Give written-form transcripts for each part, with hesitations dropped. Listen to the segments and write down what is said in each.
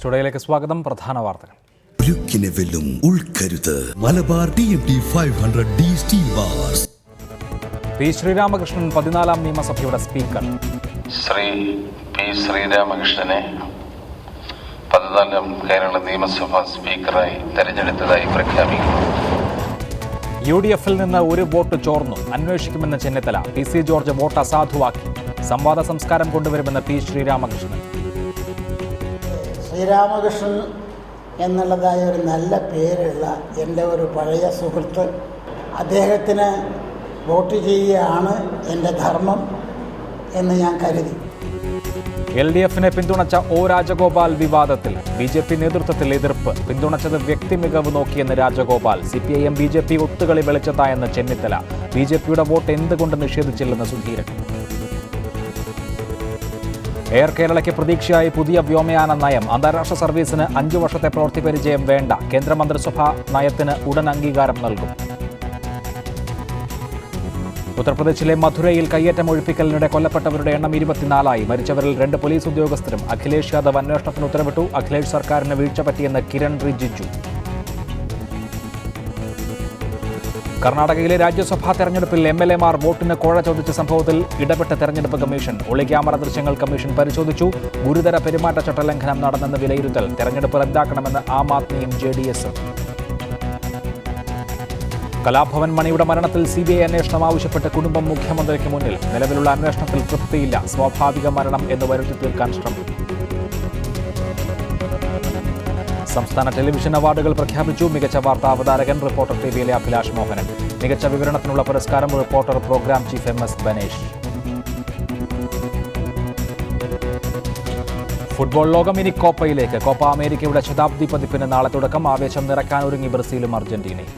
സ്റ്റുഡിയോയിലേക്ക് സ്വാഗതം. പ്രധാന വാർത്തകൾ. Malabar TMT 500D steel bars. P Sreeramakrishnan 14ാം നിയമസഭയുടെ സ്പീക്കർ. ശ്രീ പി ശ്രീരാമകൃഷ്ണനെ 14ാം കേരള നിയമസഭാ സ്പീക്കറായി തെരഞ്ഞെടുത്തതായി പ്രഖ്യാപിക്കുന്നു. UDF-ൽ നിന്ന് ഒരു വോട്ട് ചോർന്നു, അന്വേഷിക്കുമെന്ന് ചെന്നിത്തല. PC ജോർജ് വോട്ട് അസാധുവാക്കി. സംവാദ സംസ്കാരം കൊണ്ടുവരുമെന്ന് പി ശ്രീരാമകൃഷ്ണൻ. ശ്രീരാമകൃഷ്ണൻ എന്നുള്ളതായ ഒരു നല്ല പേരുള്ള എൻ്റെ ഒരു പഴയ സുഹൃത്ത്, അദ്ദേഹത്തിന് വോട്ട് ചെയ്യുകയാണ് എൻ്റെ ധർമ്മം എന്ന് ഞാൻ കരുതി. LDF-നെ പിന്തുണച്ച O രാജഗോപാൽ വിവാദത്തിൽ. BJP നേതൃത്വത്തിൽ എതിർപ്പ്. പിന്തുണച്ചത് വ്യക്തി മികവ് നോക്കിയെന്ന് രാജഗോപാൽ. CPIM BJP ഒത്തുകളി വെളിച്ചത്തായെന്ന് ചെന്നിത്തല. BJPയുടെ വോട്ട് എന്തുകൊണ്ട് നിഷേധിച്ചില്ലെന്ന് സുധീരൻ. എയർ കേരളയ്ക്ക് പ്രതീക്ഷയായി പുതിയ വ്യോമയാന നയം. അന്താരാഷ്ട്ര സർവീസിന് 5 വർഷത്തെ പ്രവൃത്തി പരിചയം വേണ്ട. കേന്ദ്രമന്ത്രിസഭാ നയത്തിന് ഉടൻ അംഗീകാരം നൽകും. ഉത്തർപ്രദേശിലെ മധുരയിൽ കയ്യേറ്റം ഒഴിപ്പിക്കലിനിടെ കൊല്ലപ്പെട്ടവരുടെ എണ്ണം 24ആയി. മരിച്ചവരിൽ 2 പോലീസ് ഉദ്യോഗസ്ഥരും. അഖിലേഷ് യാദവ് അന്വേഷണത്തിന് ഉത്തരവിട്ടു. അഖിലേഷ് സർക്കാരിന് വീഴ്ച പറ്റിയെന്ന് കിരൺ റിജിജു. കർണാടകയിലെ രാജ്യസഭാ തെരഞ്ഞെടുപ്പിൽ MLA-മാർ വോട്ടിന് കോഴ ചോദിച്ച സംഭവത്തിൽ ഇടപെട്ട തെരഞ്ഞെടുപ്പ് കമ്മീഷൻ. ഒളിക്യാമറ ദൃശ്യങ്ങൾ കമ്മീഷൻ പരിശോധിച്ചു. ഗുരുതര പെരുമാറ്റച്ചട്ട ലംഘനം നടന്നെന്ന് വിലയിരുത്തൽ. തെരഞ്ഞെടുപ്പ് റദ്ദാക്കണമെന്ന് ആം ആദ്മിയും JDS-ഉം. കലാഭവൻ മണിയുടെ മരണത്തിൽ CBI അന്വേഷണം ആവശ്യപ്പെട്ട് കുടുംബം മുഖ്യമന്ത്രിക്ക് മുന്നിൽ. നിലവിലുള്ള അന്വേഷണത്തിൽ തൃപ്തിയില്ല. സ്വാഭാവിക മരണം എന്ന് വരുത്തി തീർക്കാൻ ശ്രമം. സംസ്ഥാന ടെലിവിഷൻ അവാർഡുകൾ പ്രഖ്യാപിച്ചു. മികച്ച വാർത്താ അവതാരകൻ റിപ്പോർട്ടർ TVയിലെ അഭിലാഷ് മോഹനൻ. മികച്ച വിവരണത്തിനുള്ള പുരസ്കാരം reporter program chief MS Banesh. Football ലോകം ഇനി കോപ്പയിലേക്ക്. കോപ്പ അമേരിക്കയുടെ ശതാബ്ദി പതിപ്പിന് നാളെ തുടക്കം. ആവേശം നിറയ്ക്കാനൊരുങ്ങി ബ്രസീലും അർജന്റീനയും.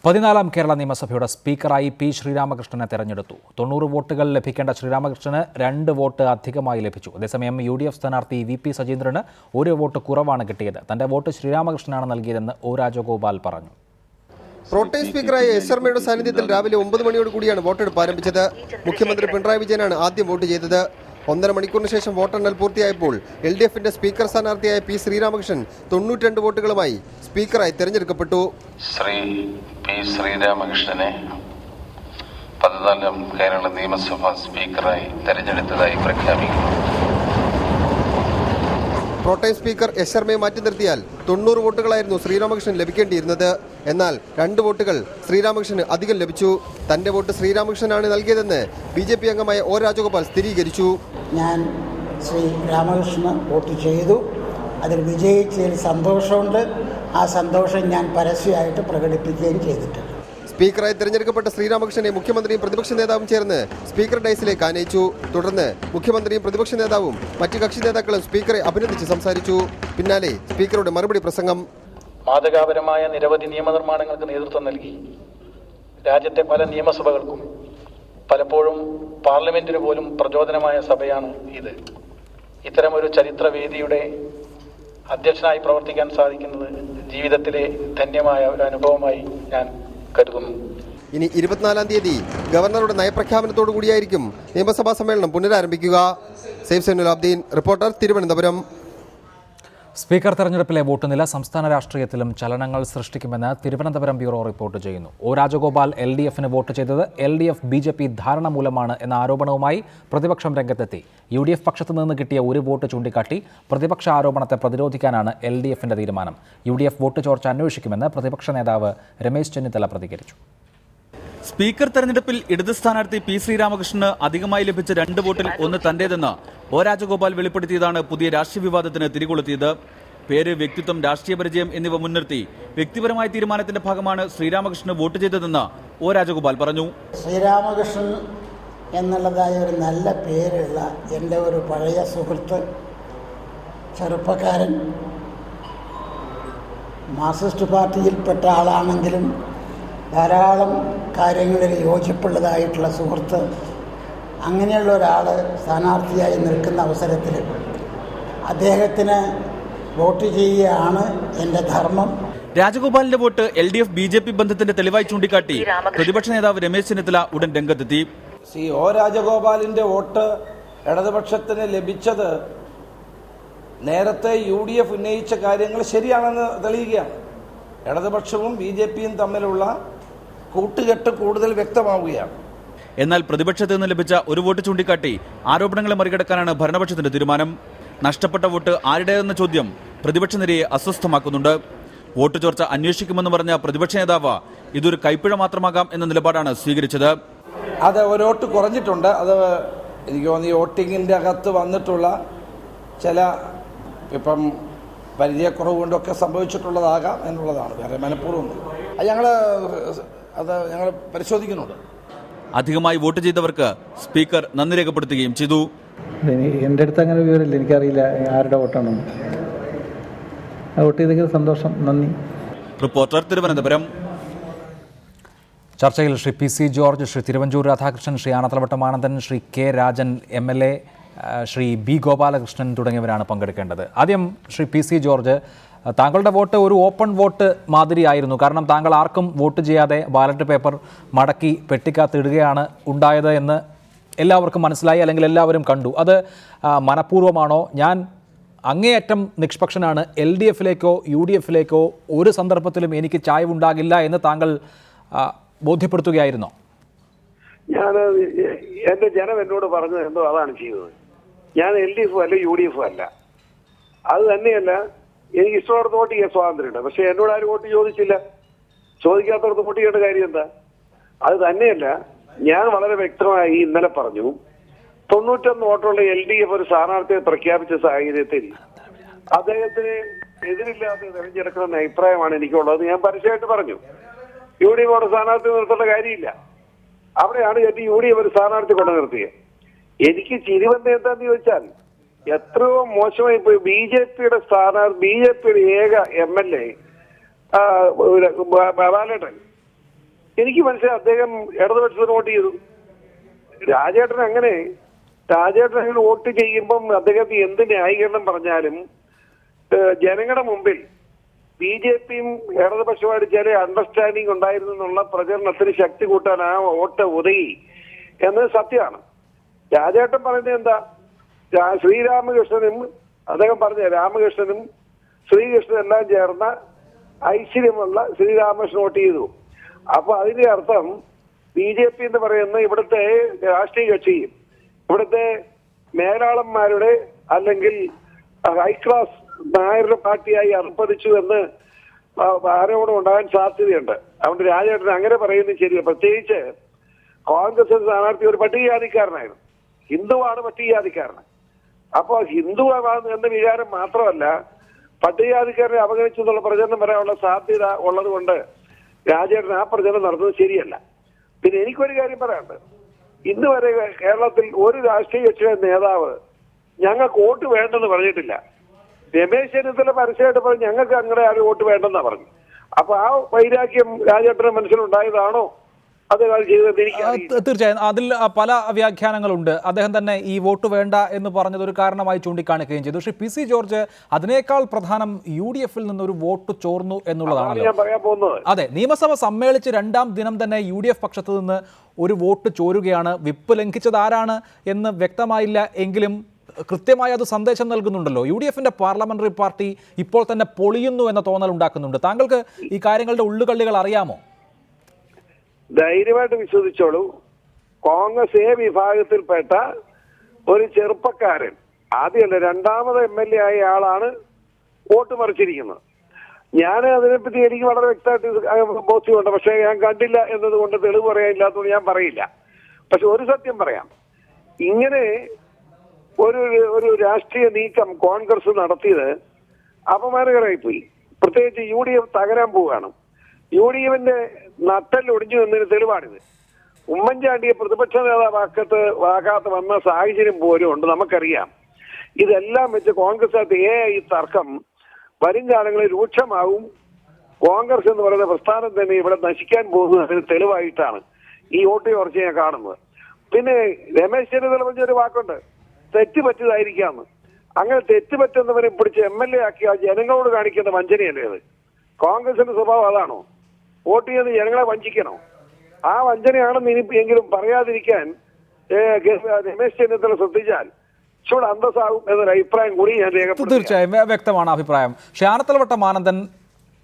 14ാം കേരള നിയമസഭയുടെ സ്പീക്കറായി പി ശ്രീരാമകൃഷ്ണനെ തെരഞ്ഞെടുത്തു. 90 വോട്ടുകൾ ലഭിക്കേണ്ട ശ്രീരാമകൃഷ്ണന് 2 വോട്ട് അധികമായി ലഭിച്ചു. അതേസമയം UDF സ്ഥാനാർത്ഥി VP സജീന്ദ്രന് 1 വോട്ട് കുറവാണ് കിട്ടിയത്. തന്റെ വോട്ട് ശ്രീരാമകൃഷ്ണനാണ് നൽകിയതെന്ന് O രാജഗോപാൽ പറഞ്ഞു. പ്രോട്ടേം സ്പീക്കറായ S ശർമ്മയുടെ സാന്നിധ്യത്തിൽ രാവിലെ 9 മണിയോട് കൂടിയാണ് വോട്ടെടുപ്പ് ആരംഭിച്ചത്. മുഖ്യമന്ത്രി പിണറായി വിജയനാണ് ആദ്യം വോട്ട് ചെയ്തത്. 1.5 മണിക്കൂറിന് ശേഷം വോട്ടെണ്ണൽ പൂർത്തിയായപ്പോൾ LDF-ന്റെ സ്പീക്കർ സ്ഥാനാർത്ഥിയായ പി ശ്രീരാമകൃഷ്ണൻ 92 വോട്ടുകളുമായി സ്പീക്കറായി തെരഞ്ഞെടുക്കപ്പെട്ടു. ശ്രീ പി ശ്രീരാമകൃഷ്ണനെ 14ാം കേരള നിയമസഭാ സ്പീക്കറായി തെരഞ്ഞെടുത്തതായി പ്രഖ്യാപിക്കുന്നു. പ്രോട്ടേം സ്പീക്കർ S ശർമ്മയെ മാറ്റി നിർത്തിയാൽ 90 വോട്ടുകളായിരുന്നു ശ്രീരാമകൃഷ്ണൻ ലഭിക്കേണ്ടിയിരുന്നത്. എന്നാൽ 2 വോട്ടുകൾ ശ്രീരാമകൃഷ്ണന് അധികം ലഭിച്ചു. തന്റെ വോട്ട് ശ്രീരാമകൃഷ്ണനാണ് നൽകിയതെന്ന് BJP അംഗമായ O രാജഗോപാൽ സ്ഥിരീകരിച്ചു. ഞാൻ ശ്രീ രാമകൃഷ്ണന് വോട്ട് ചെയ്തു. അതിൽ വിജയിച്ചതിൽ സന്തോഷമുണ്ട്. ആ സന്തോഷം ഞാൻ പരസ്യമായിട്ട് പ്രകടിപ്പിക്കുകയും ചെയ്തിട്ടുണ്ട്. സ്പീക്കറായി തെരഞ്ഞെടുക്കപ്പെട്ട ശ്രീരാമകൃഷ്ണനെ മുഖ്യമന്ത്രിയും പ്രതിപക്ഷ നേതാവും ചേർന്ന് സ്പീക്കർ ഡയസിലേക്ക് ആനയിച്ചു. തുടർന്ന് മുഖ്യമന്ത്രിയും പ്രതിപക്ഷ നേതാവും മറ്റ് കക്ഷി നേതാക്കളും സ്പീക്കറെ അഭിനന്ദിച്ച് സംസാരിച്ചു. പിന്നാലെ സ്പീക്കറുടെ മറുപടി പ്രസംഗം. മാതൃകാപരമായ നിരവധി നിയമനിർമ്മാണങ്ങൾക്ക് നേതൃത്വം നൽകി. രാജ്യത്തെ പല നിയമസഭകൾക്കും പലപ്പോഴും പാർലമെന്റിന് പോലും പ്രചോദനമായ സഭയാണ് ഇത്. ഇത്തരമൊരു ചരിത്രവേദിയുടെ അധ്യക്ഷനായി പ്രവർത്തിക്കാൻ സാധിക്കുന്നത് ജീവിതത്തിലെ ധന്യമായ ഒരു അനുഭവമായി ഞാൻ കരുതുന്നു. ഇനി 24-ാം തീയതി ഗവർണറുടെ നയപ്രഖ്യാപനത്തോടു കൂടിയായിരിക്കും നിയമസഭാ സമ്മേളനം പുനരാരംഭിക്കുക. സൈഫ് സൈനുലാബ്ദീൻ, റിപ്പോർട്ടർ, തിരുവനന്തപുരം. സ്പീക്കർ തെരഞ്ഞെടുപ്പിലെ വോട്ട് നില സംസ്ഥാന രാഷ്ട്രീയത്തിലും ചലനങ്ങൾ സൃഷ്ടിക്കുമെന്ന് തിരുവനന്തപുരം ബ്യൂറോ റിപ്പോർട്ട് ചെയ്യുന്നു. O രാജഗോപാൽ LDF-ന് വോട്ട് ചെയ്തത് LDF BJP ധാരണ മൂലമാണ് എന്ന ആരോപണവുമായി പ്രതിപക്ഷം രംഗത്തെത്തി. UDF പക്ഷത്തു നിന്ന് കിട്ടിയ 1 വോട്ട് ചൂണ്ടിക്കാട്ടി പ്രതിപക്ഷ ആരോപണത്തെ പ്രതിരോധിക്കാനാണ് LDF-ന്റെ തീരുമാനം. UDF വോട്ട് ചോർച്ച അന്വേഷിക്കുമെന്ന് പ്രതിപക്ഷ നേതാവ് രമേശ് ചെന്നിത്തല പ്രതികരിച്ചു. സ്പീക്കർ തെരഞ്ഞെടുപ്പിൽ ഇടത് സ്ഥാനാർത്ഥി പി ശ്രീരാമകൃഷ്ണന് അധികമായി ലഭിച്ച 2 വോട്ടിൽ 1 തന്റേതെന്ന് O രാജഗോപാൽ വെളിപ്പെടുത്തിയതാണ് പുതിയ രാഷ്ട്രീയ വിവാദത്തിന് തിരികൊളുത്തിയത്. പേര്, വ്യക്തിത്വം, രാഷ്ട്രീയ പരിചയം എന്നിവ മുൻനിർത്തി വ്യക്തിപരമായ തീരുമാനത്തിന്റെ ഭാഗമാണ് ശ്രീരാമകൃഷ്ണന് വോട്ട് ചെയ്തതെന്ന് O രാജഗോപാൽ പറഞ്ഞു. ശ്രീരാമകൃഷ്ണൻ എന്നുള്ളതായ ഒരു നല്ല പേരുള്ള എൻ്റെ ഒരു പഴയ സുഹൃത്ത്, ചെറുപ്പക്കാരൻ, മാർക്സിസ്റ്റ് പാർട്ടിയിൽപ്പെട്ട ആളാണെങ്കിലും ധാരാളം കാര്യങ്ങളിൽ യോജിപ്പുള്ളതായിട്ടുള്ള സുഹൃത്ത്, അങ്ങനെയുള്ള ഒരാൾ സ്ഥാനാർത്ഥിയായി നിൽക്കുന്ന അവസരത്തിൽ അദ്ദേഹത്തിന് വോട്ട് ചെയ്യുകയാണ് എൻ്റെ ധർമ്മം. രാജഗോപാലിന്റെ വോട്ട് LDF BJP ബന്ധത്തിന്റെ തെളിവായി ചൂണ്ടിക്കാട്ടി പ്രതിപക്ഷ നേതാവ് രമേശ് ചെന്നിത്തല ഉടൻ രംഗത്തെത്തി. O രാജഗോപാലിന്റെ വോട്ട് ഇടതുപക്ഷത്തിന് ലഭിച്ചത് നേരത്തെ UDF ഉന്നയിച്ച കാര്യങ്ങൾ ശരിയാണെന്ന് തെളിയുകയാണ്. ഇടതുപക്ഷവും BJPയും തമ്മിലുള്ള കൂട്ടുകെട്ട് കൂടുതൽ വ്യക്തമാവുകയാണ്. എന്നാൽ പ്രതിപക്ഷത്ത് നിന്ന് ലഭിച്ച ഒരു വോട്ട് ചൂണ്ടിക്കാട്ടി ആരോപണങ്ങളെ മറികടക്കാനാണ് ഭരണപക്ഷത്തിന്റെ തീരുമാനം. നഷ്ടപ്പെട്ട വോട്ട് ആരുടേതെന്ന ചോദ്യം പ്രതിപക്ഷ നിരയെ അസ്വസ്ഥമാക്കുന്നുണ്ട്. വോട്ട് ചോർച്ച അന്വേഷിക്കുമെന്ന് പറഞ്ഞ പ്രതിപക്ഷ നേതാവ് ഇതൊരു കൈപ്പിഴ മാത്രമാകാം എന്ന നിലപാടാണ് സ്വീകരിച്ചത്. അത് ഒരു വോട്ട് കുറഞ്ഞിട്ടുണ്ട്. അത് എനിക്ക് തോന്നി വോട്ടിങ്ങിൻ്റെ അകത്ത് വന്നിട്ടുള്ള ചില ഇപ്പം പരിചയക്കുറവ് കൊണ്ടൊക്കെ സംഭവിച്ചിട്ടുള്ളതാകാം എന്നുള്ളതാണ്. വേറെ മനഃപൂർവ്വം ഞങ്ങൾ പരിശോധിക്കുന്നുണ്ട്. അധികമായി വോട്ട് ചെയ്തവർക്ക് സ്പീക്കർ നന്ദി രേഖപ്പെടുത്തുകയും ചെയ്തു. എൻ്റെ അടുത്ത് അങ്ങനെ വിവരമില്ല, എനിക്കറിയില്ല ആരുടെ വോട്ടാണെന്ന്. വോട്ട് ചെയ്തെങ്കിൽ സന്തോഷം, നന്ദി. റിപ്പോർട്ടർ, തിരുവനന്തപുരം. ചർച്ചയിൽ Shri PC George, Shri Thiruvanchoor Radhakrishnan, Shri Anathalavattom Anandan, Shri K Rajan MLA, Shri B Gopalakrishnan തുടങ്ങിയവരാണ് പങ്കെടുക്കേണ്ടത്. ആദ്യം ശ്രീ PC ജോർജ്, താങ്കളുടെ വോട്ട് ഒരു ഓപ്പൺ വോട്ട് മാതിരിയായിരുന്നു. കാരണം താങ്കൾ ആർക്കും വോട്ട് ചെയ്യാതെ ബാലറ്റ് പേപ്പർ മടക്കി പെട്ടിക്കകത്തിടുകയാണ് ഉണ്ടായത് എന്ന് എല്ലാവർക്കും മനസ്സിലായി, അല്ലെങ്കിൽ എല്ലാവരും കണ്ടു. അത് മനഃപൂർവ്വമാണോ? ഞാൻ അങ്ങേയറ്റം നിഷ്പക്ഷനാണ്, LDFിലേക്കോ UDFിലേക്കോ ഒരു സന്ദർഭത്തിലും എനിക്ക് ചായ്വുണ്ടാകില്ല എന്ന് താങ്കൾ ബോധ്യപ്പെടുത്തുകയായിരുന്നോ? ഞാൻ എൻ്റെ ജനം എന്നോട് പറഞ്ഞത് എന്തോ അതാണ് ചെയ്തത്. ഞാൻ LDF അല്ല UDF അല്ല. അത് തന്നെയല്ല, എനിക്ക് ഇഷ്ടമുള്ളത് വോട്ട് ചെയ്യാൻ സ്വാതന്ത്ര്യമുണ്ട്. പക്ഷെ എന്നോട് ആരും വോട്ട് ചോദിച്ചില്ല. ചോദിക്കാത്തവർക്ക് വോട്ട് ചെയ്യേണ്ട കാര്യം എന്താ? അത് തന്നെയല്ല, ഞാൻ വളരെ വ്യക്തമായി ഇന്നലെ പറഞ്ഞു, 91 വോട്ടുള്ള LDF ഒരു സ്ഥാനാർത്ഥിയെ പ്രഖ്യാപിച്ച സാഹചര്യത്തിൽ അദ്ദേഹത്തിന് എതിരില്ലാതെ തെരഞ്ഞെടുക്കണമെന്ന അഭിപ്രായമാണ് എനിക്കുള്ളത്. ഞാൻ പരസ്യമായിട്ട് പറഞ്ഞു, UDF ഒരു സ്ഥാനാർത്ഥി നിർത്തേണ്ട കാര്യമില്ല. അവിടെയാണ് UDF ഒരു സ്ഥാനാർത്ഥി കൊണ്ട് നിർത്തിയത്. എനിക്ക് ചിരിവന്ന എന്താന്ന് ചോദിച്ചാൽ, എത്രയോ മോശമായി പോയി BJPയുടെ സ്ഥാനാർത്ഥി, BJPയുടെ ഏക MLA ബാലേട്ടൻ. എനിക്ക് മനസ്സിലായി അദ്ദേഹം ഇടതുപക്ഷത്തിന് വോട്ട് ചെയ്തു. രാജേട്ടൻ അങ്ങനെ വോട്ട് ചെയ്യുമ്പം അദ്ദേഹത്തിന് എന്ത് ന്യായീകരണം പറഞ്ഞാലും ജനങ്ങളുടെ മുമ്പിൽ BJPയും ഇടതുപക്ഷമായിട്ട് ചില അണ്ടർസ്റ്റാൻഡിങ് ഉണ്ടായിരുന്നു എന്നുള്ള പ്രചരണത്തിന് ശക്തി കൂട്ടാൻ ആ വോട്ട് ഉതകി എന്നത് സത്യമാണ്. രാജേട്ടൻ പറയുന്നത് എന്താ? ശ്രീരാമകൃഷ്ണനും അദ്ദേഹം പറഞ്ഞ രാമകൃഷ്ണനും ശ്രീകൃഷ്ണനും എല്ലാം ചേർന്ന ഐശ്വര്യമുള്ള ശ്രീരാമകൃഷ്ണൻ വോട്ട് ചെയ്തു. അപ്പൊ അതിന്റെ അർത്ഥം BJP എന്ന് പറയുന്ന ഇവിടുത്തെ രാഷ്ട്രീയ കക്ഷിയും ഇവിടുത്തെ മേലാളന്മാരുടെ അല്ലെങ്കിൽ ഹൈക്ലാസ് നായരുടെ പാർട്ടിയായി അർപ്പതിച്ചു എന്ന് ആരോപണം ഉണ്ടാകാൻ സാധ്യതയുണ്ട്. അതുകൊണ്ട് രാജേട്ടൻ അങ്ങനെ പറയുന്നത് ശരിയാണ്. പ്രത്യേകിച്ച് കോൺഗ്രസ് സ്ഥാനാർത്ഥി ഒരു പട്ടികജാതിക്കാരനായിരുന്നു, ഹിന്ദുവാണ് പട്ടികജാതിക്കാരൻ. അപ്പോൾ ഹിന്ദു എന്ന വികാരം മാത്രമല്ല, പട്ടികജാതിക്കാരനെ അവഗണിച്ചു എന്നുള്ള പ്രചരണം വരാനുള്ള സാധ്യത ഉള്ളത് കൊണ്ട് രാജേട്ടൻ ആ പ്രചരണം നടന്നത് ശരിയല്ല. പിന്നെ എനിക്കൊരു കാര്യം പറയാനുണ്ട്. ഇന്ന് വരെ കേരളത്തിൽ ഒരു രാഷ്ട്രീയ കക്ഷിയുടെ നേതാവ് ഞങ്ങൾക്ക് വോട്ട് വേണ്ടെന്ന് പറഞ്ഞിട്ടില്ല. രമേശ് ചെന്നിത്തല പരസ്യമായിട്ട് പറഞ്ഞു ഞങ്ങൾക്ക് അങ്ങനെ ആരും വോട്ട് വേണ്ടെന്നാ പറഞ്ഞു. അപ്പൊ ആ വൈരാഗ്യം രാജേട്ടന്റെ മനസ്സിലുണ്ടായതാണോ അദ്ദേഹം ചെയ്തത്? തീർച്ചയായും അതിൽ പല വ്യാഖ്യാനങ്ങളുണ്ട്. അദ്ദേഹം തന്നെ ഈ വോട്ട് വേണ്ട എന്ന് പറഞ്ഞത് ഒരു കാരണമായി ചൂണ്ടിക്കാണിക്കുകയും ചെയ്തു. പക്ഷേ PC ജോർജ്, അതിനേക്കാൾ പ്രധാനം UDFിൽ നിന്നൊരു വോട്ട് ചോർന്നു എന്നുള്ളതാണ് ഞാൻ പറയാൻ പോകുന്നത്. അതെ, നിയമസഭ സമ്മേളിച്ച് 2ാം ദിനം തന്നെ UDF പക്ഷത്തു നിന്ന് ഒരു വോട്ട് ചോരുകയാണ്. വിപ്പ് ലംഘിച്ചത് ആരാണ് എന്ന് വ്യക്തമായില്ല എങ്കിലും കൃത്യമായി അത് സന്ദേശം നൽകുന്നുണ്ടല്ലോ. UDFിന്റെ പാർലമെന്ററി പാർട്ടി ഇപ്പോൾ തന്നെ പൊളിയുന്നു എന്ന തോന്നൽ ഉണ്ടാക്കുന്നുണ്ട്. താങ്കൾക്ക് ഈ കാര്യങ്ങളുടെ ഉള്ളുകള്ളികൾ അറിയാമോ? ധൈര്യമായിട്ട് വിശ്വസിച്ചോളൂ, കോൺഗ്രസ് വിഭാഗത്തിൽപ്പെട്ട ഒരു ചെറുപ്പക്കാരൻ, ആദ്യമല്ല 2ാമത് MLA ആയ ആളാണ് വോട്ട് മറിച്ചിരിക്കുന്നത്. ഞാൻ അതിനെപ്പറ്റി എനിക്ക് വളരെ വ്യക്തമായിട്ട് ബോധ്യമുണ്ട്. പക്ഷേ ഞാൻ കണ്ടില്ല എന്നതുകൊണ്ട് തെളിവ് പറയാനില്ലാത്തതുകൊണ്ട് ഞാൻ പറയില്ല. പക്ഷെ ഒരു സത്യം പറയാം, ഇങ്ങനെ ഒരു രാഷ്ട്രീയ നീക്കം കോൺഗ്രസ് നടത്തിയത് അപമാനകരമായിപ്പോയി. പ്രത്യേകിച്ച് UDF തകരാൻ പോവുകയാണ്. UDFിന്റെ നട്ടലൊടിഞ്ഞു എന്നതിന് തെളിവാണിത്. ഉമ്മൻചാണ്ടിയെ പ്രതിപക്ഷ നേതാവാകാത്ത വന്ന സാഹചര്യം പോലും ഉണ്ട്, നമുക്കറിയാം. ഇതെല്ലാം വെച്ച് കോൺഗ്രസ് ഈ തർക്കം വരും കാലങ്ങളിൽ രൂക്ഷമാവും. കോൺഗ്രസ് എന്ന് പറയുന്ന പ്രസ്ഥാനം തന്നെ ഇവിടെ നശിക്കാൻ പോകുന്നതിന് തെളിവായിട്ടാണ് ഈ വോട്ട് ചോർച്ച ഞാൻ കാണുന്നത്. പിന്നെ രമേശ് ചെന്നിത്തല പറഞ്ഞൊരു വാക്കുണ്ട്, തെറ്റ് പറ്റിയതായിരിക്കാന്ന്. അങ്ങനെ തെറ്റ് പറ്റുന്നവരെ പിടിച്ച് MLA ആക്കിയ ജനങ്ങളോട് കാണിക്കുന്ന വഞ്ചനയല്ലേ അത്? കോൺഗ്രസിന്റെ സ്വഭാവം അതാണോ? വോട്ട് ചെയ്ത് ജനങ്ങളെ വഞ്ചിക്കണോ? ആ വഞ്ചനയാണെന്ന് ഇനിയെങ്കിലും പറയാതിരിക്കാൻ രമേശ് ചെന്നിത്തല ശ്രദ്ധിച്ചാൽ കുറച്ചുകൂടെ അന്തസ്സാകും എന്നൊരു അഭിപ്രായം കൂടി ഞാൻ രേഖപ്പെടുത്തി. തീർച്ചയായും വ്യക്തമാണ് അഭിപ്രായം. പക്ഷേ ആനത്തലവട്ടം ആനന്ദൻ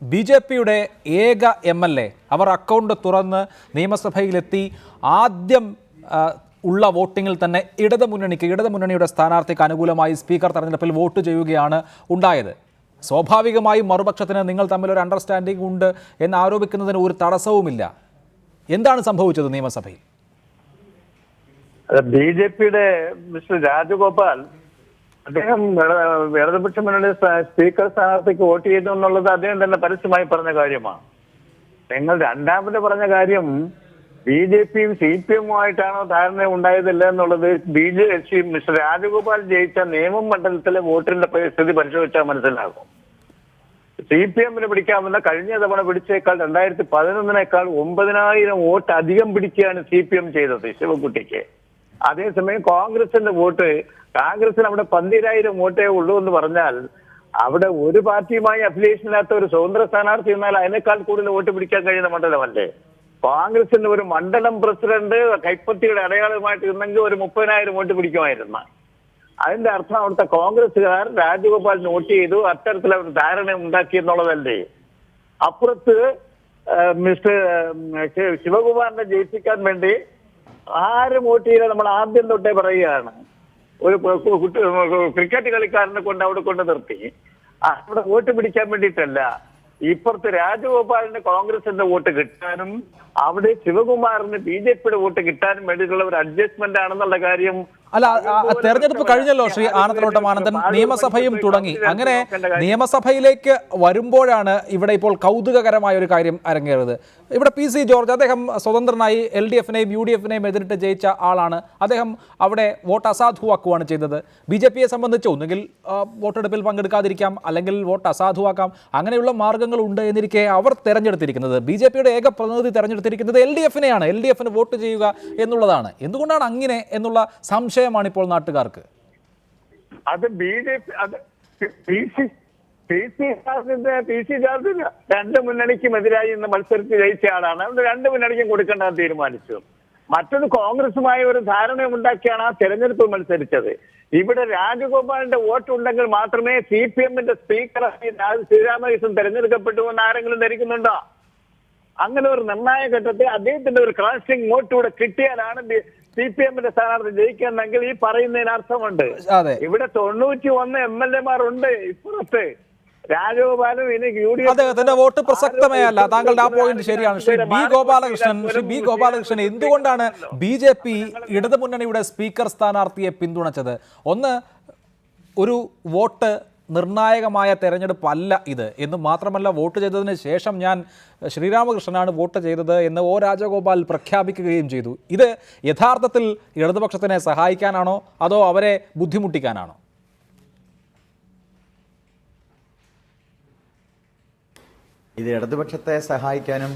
BJP-യുടെ ഏക MLA അവർ അക്കൗണ്ട് തുറന്ന് നിയമസഭയിലെത്തി ആദ്യം ഉള്ള വോട്ടിങ്ങിൽ തന്നെ ഇടതുമുന്നണിയുടെ സ്ഥാനാർത്ഥിക്ക് അനുകൂലമായി സ്പീക്കർ തെരഞ്ഞെടുപ്പിൽ വോട്ട് ചെയ്യുകയാണ് ഉണ്ടായത്. സ്വാഭാവികമായും മറുപക്ഷത്തിന് നിങ്ങൾ തമ്മിലൊരു അണ്ടർസ്റ്റാൻഡിംഗ് ഉണ്ട് എന്ന് ആരോപിക്കുന്നതിന് ഒരു തടസ്സവുമില്ല. എന്താണ് സംഭവിച്ചത് നിയമസഭയിൽ? BJP-യുടെ മിസ്റ്റർ രാജഗോപാൽ അദ്ദേഹം ഇടതുപക്ഷ മുന്നണി സ്പീക്കർ സ്ഥാനാർത്ഥിക്ക് വോട്ട് ചെയ്തു എന്നുള്ളത് അദ്ദേഹം തന്നെ പരസ്യമായി പറഞ്ഞ കാര്യമാണ്. നിങ്ങൾ രണ്ടാമത് പറഞ്ഞ കാര്യം BJP-യും CPM-ഉമായിട്ടാണോ ധാരണ ഉണ്ടായതില്ല എന്നുള്ളത് മിസ്റ്റർ രാജഗോപാൽ ജയിച്ച നിയമമണ്ഡലത്തിലെ വോട്ടിന്റെ സ്ഥിതി പരിശോധിച്ചാൽ മനസ്സിലാകും. CPM-ന് പിടിക്കാമെന്ന കഴിഞ്ഞ തവണ പിടിച്ചേക്കാൾ 2011 9,000 വോട്ട് അധികം പിടിക്കുകയാണ് CPM ചെയ്തത് ശിവകുട്ടിക്ക്. അതേസമയം കോൺഗ്രസിന്റെ വോട്ട്, കോൺഗ്രസിന് അവിടെ 12,000 വോട്ടേ ഉള്ളൂ എന്ന് പറഞ്ഞാൽ അവിടെ ഒരു പാർട്ടിയുമായി അഫിലിയേഷൻ ഇല്ലാത്ത ഒരു സ്വതന്ത്ര സ്ഥാനാർത്ഥി എന്നാൽ അതിനേക്കാൾ കൂടുതൽ വോട്ട് പിടിക്കാൻ കഴിയുന്ന മണ്ഡലമല്ലേ. കോൺഗ്രസിന്റെ ഒരു മണ്ഡലം പ്രസിഡന്റ് കൈപ്പത്തിയുടെ അടയാളമായിട്ട് ഇരുന്നെങ്കിൽ ഒരു 30,000 വോട്ട് പിടിക്കുമായിരുന്നു. അതിന്റെ അർത്ഥം അവിടുത്തെ കോൺഗ്രസുകാർ രാജഗോപാലിന് വോട്ട് ചെയ്തു, അത്തരത്തിൽ അവർ ധാരണ ഉണ്ടാക്കി എന്നുള്ളതല്ലേ. അപ്പുറത്ത് മിസ്റ്റർ ശിവകുമാറിനെ ജയിപ്പിക്കാൻ വേണ്ടി ആരും വോട്ട് ചെയ്താൽ നമ്മൾ ആദ്യം തൊട്ടേ പറയുകയാണ്. ഒരു ക്രിക്കറ്റ് കളിക്കാരനെ കൊണ്ട് അവിടെ കൊണ്ട് നിർത്തി അവിടെ വോട്ട് പിടിക്കാൻ വേണ്ടിയിട്ടല്ല, ഇപ്പുറത്ത് രാജഗോപാലിന് കോൺഗ്രസിന്റെ വോട്ട് കിട്ടാനും അവിടെ ശിവകുമാറിന് BJP-യുടെ വോട്ട് കിട്ടാനും വേണ്ടിയിട്ടുള്ള ഒരു അഡ്ജസ്റ്റ്മെന്റ് ആണെന്നുള്ള കാര്യം. അല്ല, തെരഞ്ഞെടുപ്പ് കഴിഞ്ഞല്ലോ ശ്രീ ആനത്തലവട്ടം ആനന്ദൻ, നിയമസഭയും തുടങ്ങി. അങ്ങനെ നിയമസഭയിലേക്ക് വരുമ്പോഴാണ് ഇവിടെ ഇപ്പോൾ കൗതുകകരമായ ഒരു കാര്യം അരങ്ങേറുന്നത്. ഇവിടെ PC ജോർജ്, അദ്ദേഹം സ്വതന്ത്രനായി LDF-നെയും UDF-നെയും എതിരിട്ട് ജയിച്ച ആളാണ്. അദ്ദേഹം അവിടെ വോട്ട് അസാധുവാക്കുകയാണ് ചെയ്തത്. BJP-യെ സംബന്ധിച്ച് ഒന്നുകിൽ വോട്ടെടുപ്പിൽ പങ്കെടുക്കാതിരിക്കാം, അല്ലെങ്കിൽ വോട്ട് അസാധുവാക്കാം. അങ്ങനെയുള്ള മാർഗ്ഗങ്ങളുണ്ട് എന്നിരിക്കെ അവർ തെരഞ്ഞെടുത്തിരിക്കുന്നത്, BJP-യുടെ ഏക പ്രതിനിധി തെരഞ്ഞെടുത്തിരിക്കുന്നത് LDF-നെയാണ്. LDF-ന് വോട്ട് ചെയ്യുക എന്നുള്ളതാണ്. എന്തുകൊണ്ടാണ് അങ്ങനെ എന്നുള്ള സംശയമാണ് ഇപ്പോൾ നാട്ടുകാർക്ക്. അത് BJP PC ജോർജ് രണ്ട് മുന്നണിക്കുമെതിരായി ഇന്ന് മത്സരിച്ച് ജയിച്ച ആളാണ്. അതുകൊണ്ട് രണ്ട് മുന്നണിക്കും കൊടുക്കേണ്ടത് തീരുമാനിച്ചു. മറ്റൊരു കോൺഗ്രസുമായി ഒരു ധാരണ ഉണ്ടാക്കിയാണ് ആ തെരഞ്ഞെടുപ്പ് മത്സരിച്ചത്. ഇവിടെ രാജഗോപാലിന്റെ വോട്ടുണ്ടെങ്കിൽ മാത്രമേ CPM-ന്റെ സ്പീക്കറായി ശ്രീരാമകൃഷ്ണൻ തെരഞ്ഞെടുക്കപ്പെട്ടു എന്ന് ആരെങ്കിലും ധരിക്കുന്നുണ്ടോ? അങ്ങനെ ഒരു നിർണായക ഘട്ടത്തിൽ അദ്ദേഹത്തിന്റെ ഒരു കാസ്റ്റിംഗ് വോട്ട് കൂടെ കിട്ടിയാലാണ് CPM-ന്റെ സ്ഥാനാർത്ഥി ജയിക്കുന്നെങ്കിൽ ഈ പറയുന്നതിന് അർത്ഥമുണ്ട്. ഇവിടെ 91 MLA-മാരുണ്ട് ഇപ്പുറത്ത്. രാജഗോപാലും ഇനി അദ്ദേഹത്തിന്റെ വോട്ട് പ്രസക്തമേ അല്ല. താങ്കളുടെ ആ പോയിന്റ് ശരിയാണ്. ശ്രീ ബി ഗോപാലകൃഷ്ണൻ എന്തുകൊണ്ടാണ് BJP ഇടതുമുന്നണിയുടെ സ്പീക്കർ സ്ഥാനാർത്ഥിയെ പിന്തുണച്ചത്? ഒന്ന്, ഒരു വോട്ട് നിർണായകമായ തെരഞ്ഞെടുപ്പല്ല ഇത് എന്ന് മാത്രമല്ല, വോട്ട് ചെയ്തതിന് ശേഷം ഞാൻ ശ്രീരാമകൃഷ്ണനാണ് വോട്ട് ചെയ്തത് എന്ന് O രാജഗോപാൽ പ്രഖ്യാപിക്കുകയും ചെയ്തു. ഇത് യഥാർത്ഥത്തിൽ ഇടതുപക്ഷത്തിനെ സഹായിക്കാനാണോ അതോ അവരെ ബുദ്ധിമുട്ടിക്കാനാണോ? ഇത് ഇടതുപക്ഷത്തെ സഹായിക്കാനും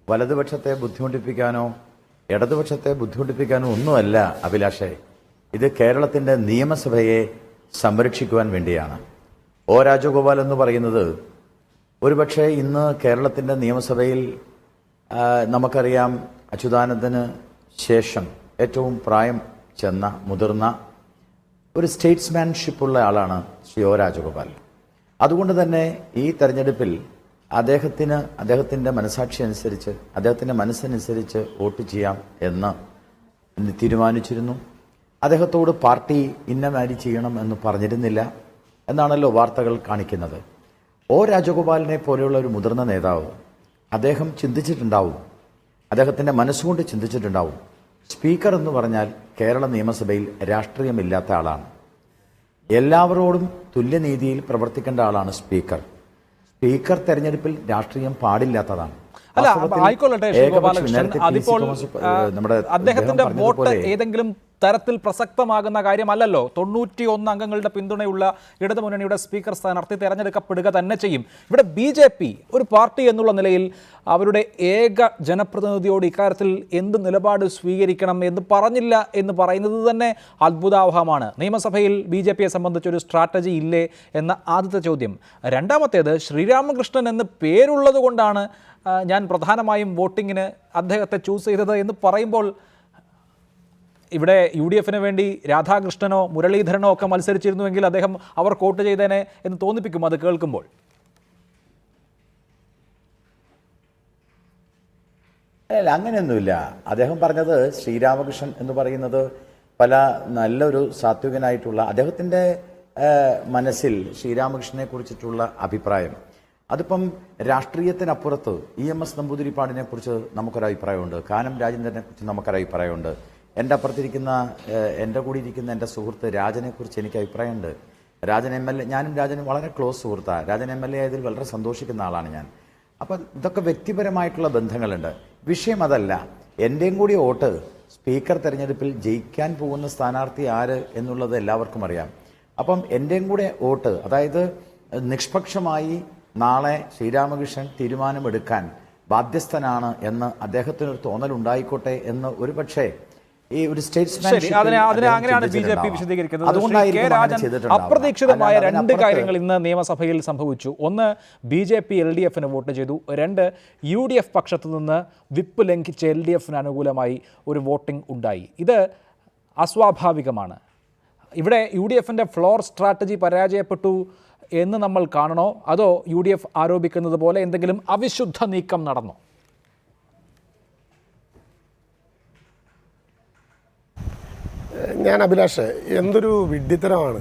വലതുപക്ഷത്തെ ബുദ്ധിമുട്ടിപ്പിക്കാനോ ഇടതുപക്ഷത്തെ ബുദ്ധിമുട്ടിപ്പിക്കാനോ ഒന്നുമല്ല അഭിലാഷേ. ഇത് കേരളത്തിൻ്റെ നിയമസഭയെ സംരക്ഷിക്കുവാൻ വേണ്ടിയാണ്. O രാജഗോപാൽ എന്ന് പറയുന്നത് ഒരുപക്ഷെ ഇന്ന് കേരളത്തിൻ്റെ നിയമസഭയിൽ നമുക്കറിയാം, അച്യുതാനന്ദന് ശേഷം ഏറ്റവും പ്രായം ചെന്ന മുതിർന്ന ഒരു സ്റ്റേറ്റ്സ്മാൻഷിപ്പുള്ള ആളാണ് ശ്രീ O രാജഗോപാൽ. അതുകൊണ്ട് തന്നെ ഈ തെരഞ്ഞെടുപ്പിൽ അദ്ദേഹത്തിൻ്റെ മനസാക്ഷി അനുസരിച്ച്, അദ്ദേഹത്തിൻ്റെ മനസ്സനുസരിച്ച് വോട്ട് ചെയ്യാം എന്ന് തീരുമാനിച്ചിരുന്നു. അദ്ദേഹത്തോട് പാർട്ടി ഇന്ന മാരി ചെയ്യണം എന്ന് പറഞ്ഞിരുന്നില്ല എന്നാണല്ലോ വാർത്തകൾ കാണിക്കുന്നത്. O രാജഗോപാലിനെ പോലെയുള്ള ഒരു മുതിർന്ന നേതാവ്, അദ്ദേഹം ചിന്തിച്ചിട്ടുണ്ടാവും, അദ്ദേഹത്തിൻ്റെ മനസ്സുകൊണ്ട് ചിന്തിച്ചിട്ടുണ്ടാവും, സ്പീക്കർ എന്ന് പറഞ്ഞാൽ കേരള നിയമസഭയിൽ രാഷ്ട്രീയമില്ലാത്ത ആളാണ്. എല്ലാവരോടും തുല്യനീതിയിൽ പ്രവർത്തിക്കേണ്ട ആളാണ് സ്പീക്കർ. സ്പീക്കർ തെരഞ്ഞെടുപ്പിൽ രാഷ്ട്രീയം പാടില്ലാത്തതാണ്. അല്ല, ആയിക്കൊള്ളട്ടെ ശ്രീ ഗോപാലകൃഷ്ണൻ, അതിപ്പോൾ അദ്ദേഹത്തിന്റെ വോട്ട് ഏതെങ്കിലും തരത്തിൽ പ്രസക്തമാകുന്ന കാര്യമല്ലല്ലോ. 91 അംഗങ്ങളുടെ പിന്തുണയുള്ള ഇടതുമുന്നണിയുടെ സ്പീക്കർ സ്ഥാനാർത്ഥി തെരഞ്ഞെടുക്കപ്പെടുക തന്നെ ചെയ്യും. ഇവിടെ BJP ഒരു പാർട്ടി എന്നുള്ള നിലയിൽ അവരുടെ ഏക ജനപ്രതിനിധിയോട് ഇക്കാര്യത്തിൽ എന്ത് നിലപാട് സ്വീകരിക്കണം എന്ന് പറഞ്ഞില്ല എന്ന് പറയുന്നത് തന്നെ അത്ഭുതാവഹമാണ്. നിയമസഭയിൽ BJP-യെ സംബന്ധിച്ചൊരു സ്ട്രാറ്റജി ഇല്ലേ എന്ന ആദ്യത്തെ ചോദ്യം. രണ്ടാമത്തേത്, ശ്രീരാമകൃഷ്ണൻ എന്ന് പേരുള്ളത് കൊണ്ടാണ് ഞാൻ പ്രധാനമായും വോട്ടിങ്ങിന് അദ്ദേഹത്തെ ചൂസ് ചെയ്തത് എന്ന് പറയുമ്പോൾ ഇവിടെ UDF-ന് വേണ്ടി രാധാകൃഷ്ണനോ മുരളീധരനോ ഒക്കെ മത്സരിച്ചിരുന്നുവെങ്കിൽ അദ്ദേഹം അവർ വോട്ട് ചെയ്തേനെ എന്ന് തോന്നിപ്പിക്കും അത് കേൾക്കുമ്പോൾ. അല്ല, അങ്ങനെയൊന്നുമില്ല. അദ്ദേഹം പറഞ്ഞത് ശ്രീരാമകൃഷ്ണൻ എന്ന് പറയുന്നത് പല നല്ലൊരു സാത്വികനായിട്ടുള്ള അദ്ദേഹത്തിൻ്റെ മനസ്സിൽ ശ്രീരാമകൃഷ്ണനെ കുറിച്ചിട്ടുള്ള അഭിപ്രായം അതിപ്പം രാഷ്ട്രീയത്തിനപ്പുറത്ത് EMS നമ്പൂതിരിപ്പാടിനെ കുറിച്ച് നമുക്കൊരഭിപ്രായമുണ്ട്, കാനം രാജേന്ദ്രനെ കുറിച്ച് നമുക്കൊരഭിപ്രായമുണ്ട്, എൻ്റെ അപ്പുറത്തിരിക്കുന്ന എൻ്റെ കൂടി ഇരിക്കുന്ന എൻ്റെ സുഹൃത്ത് രാജനെ കുറിച്ച് എനിക്ക് അഭിപ്രായമുണ്ട്. രാജൻ MLA, ഞാനും രാജനും വളരെ ക്ലോസ് സുഹൃത്താണ്. രാജൻ MLA ആയതിൽ വളരെ സന്തോഷിക്കുന്ന ആളാണ് ഞാൻ. അപ്പം ഇതൊക്കെ വ്യക്തിപരമായിട്ടുള്ള ബന്ധങ്ങളുണ്ട്. വിഷയം അതല്ല. എൻ്റെയും കൂടി വോട്ട് സ്പീക്കർ തെരഞ്ഞെടുപ്പിൽ ജയിക്കാൻ പോകുന്ന സ്ഥാനാർത്ഥി ആര് എന്നുള്ളത് എല്ലാവർക്കും അറിയാം. അപ്പം എൻ്റെയും കൂടെ വോട്ട്, അതായത് നിഷ്പക്ഷമായി നാളെ ശ്രീരാമകൃഷ്ണൻ തീരുമാനമെടുക്കാൻ ബാധ്യസ്ഥനാണ് എന്ന് അദ്ദേഹത്തിനൊരു തോന്നലുണ്ടായിക്കോട്ടെ എന്ന് ഒരു പക്ഷേ ഈ ഒരു അപ്രതീക്ഷിതമായ രണ്ട് കാര്യങ്ങൾ ഇന്ന് നിയമസഭയിൽ സംഭവിച്ചു. ഒന്ന്, BJP LDF-ന് വോട്ട് ചെയ്തു. രണ്ട്, UDF പക്ഷത്തു നിന്ന് വിപ്പ് ലംഘിച്ച് LDF-ന് അനുകൂലമായി ഒരു വോട്ടിംഗ് ഉണ്ടായി. ഇത് അസ്വാഭാവികമാണ്. ഇവിടെ UDF-ന്റെ ഫ്ലോർ സ്ട്രാറ്റജി പരാജയപ്പെട്ടു എന്ന് നമ്മൾ കാണണോ, അതോ UDF ആരോപിക്കുന്നത് പോലെ എന്തെങ്കിലും അവിശുദ്ധ നീക്കം നടന്നോ? ഞാൻ അഭിലാഷ്, എന്തൊരു വിഡ്ഢിത്തരമാണ്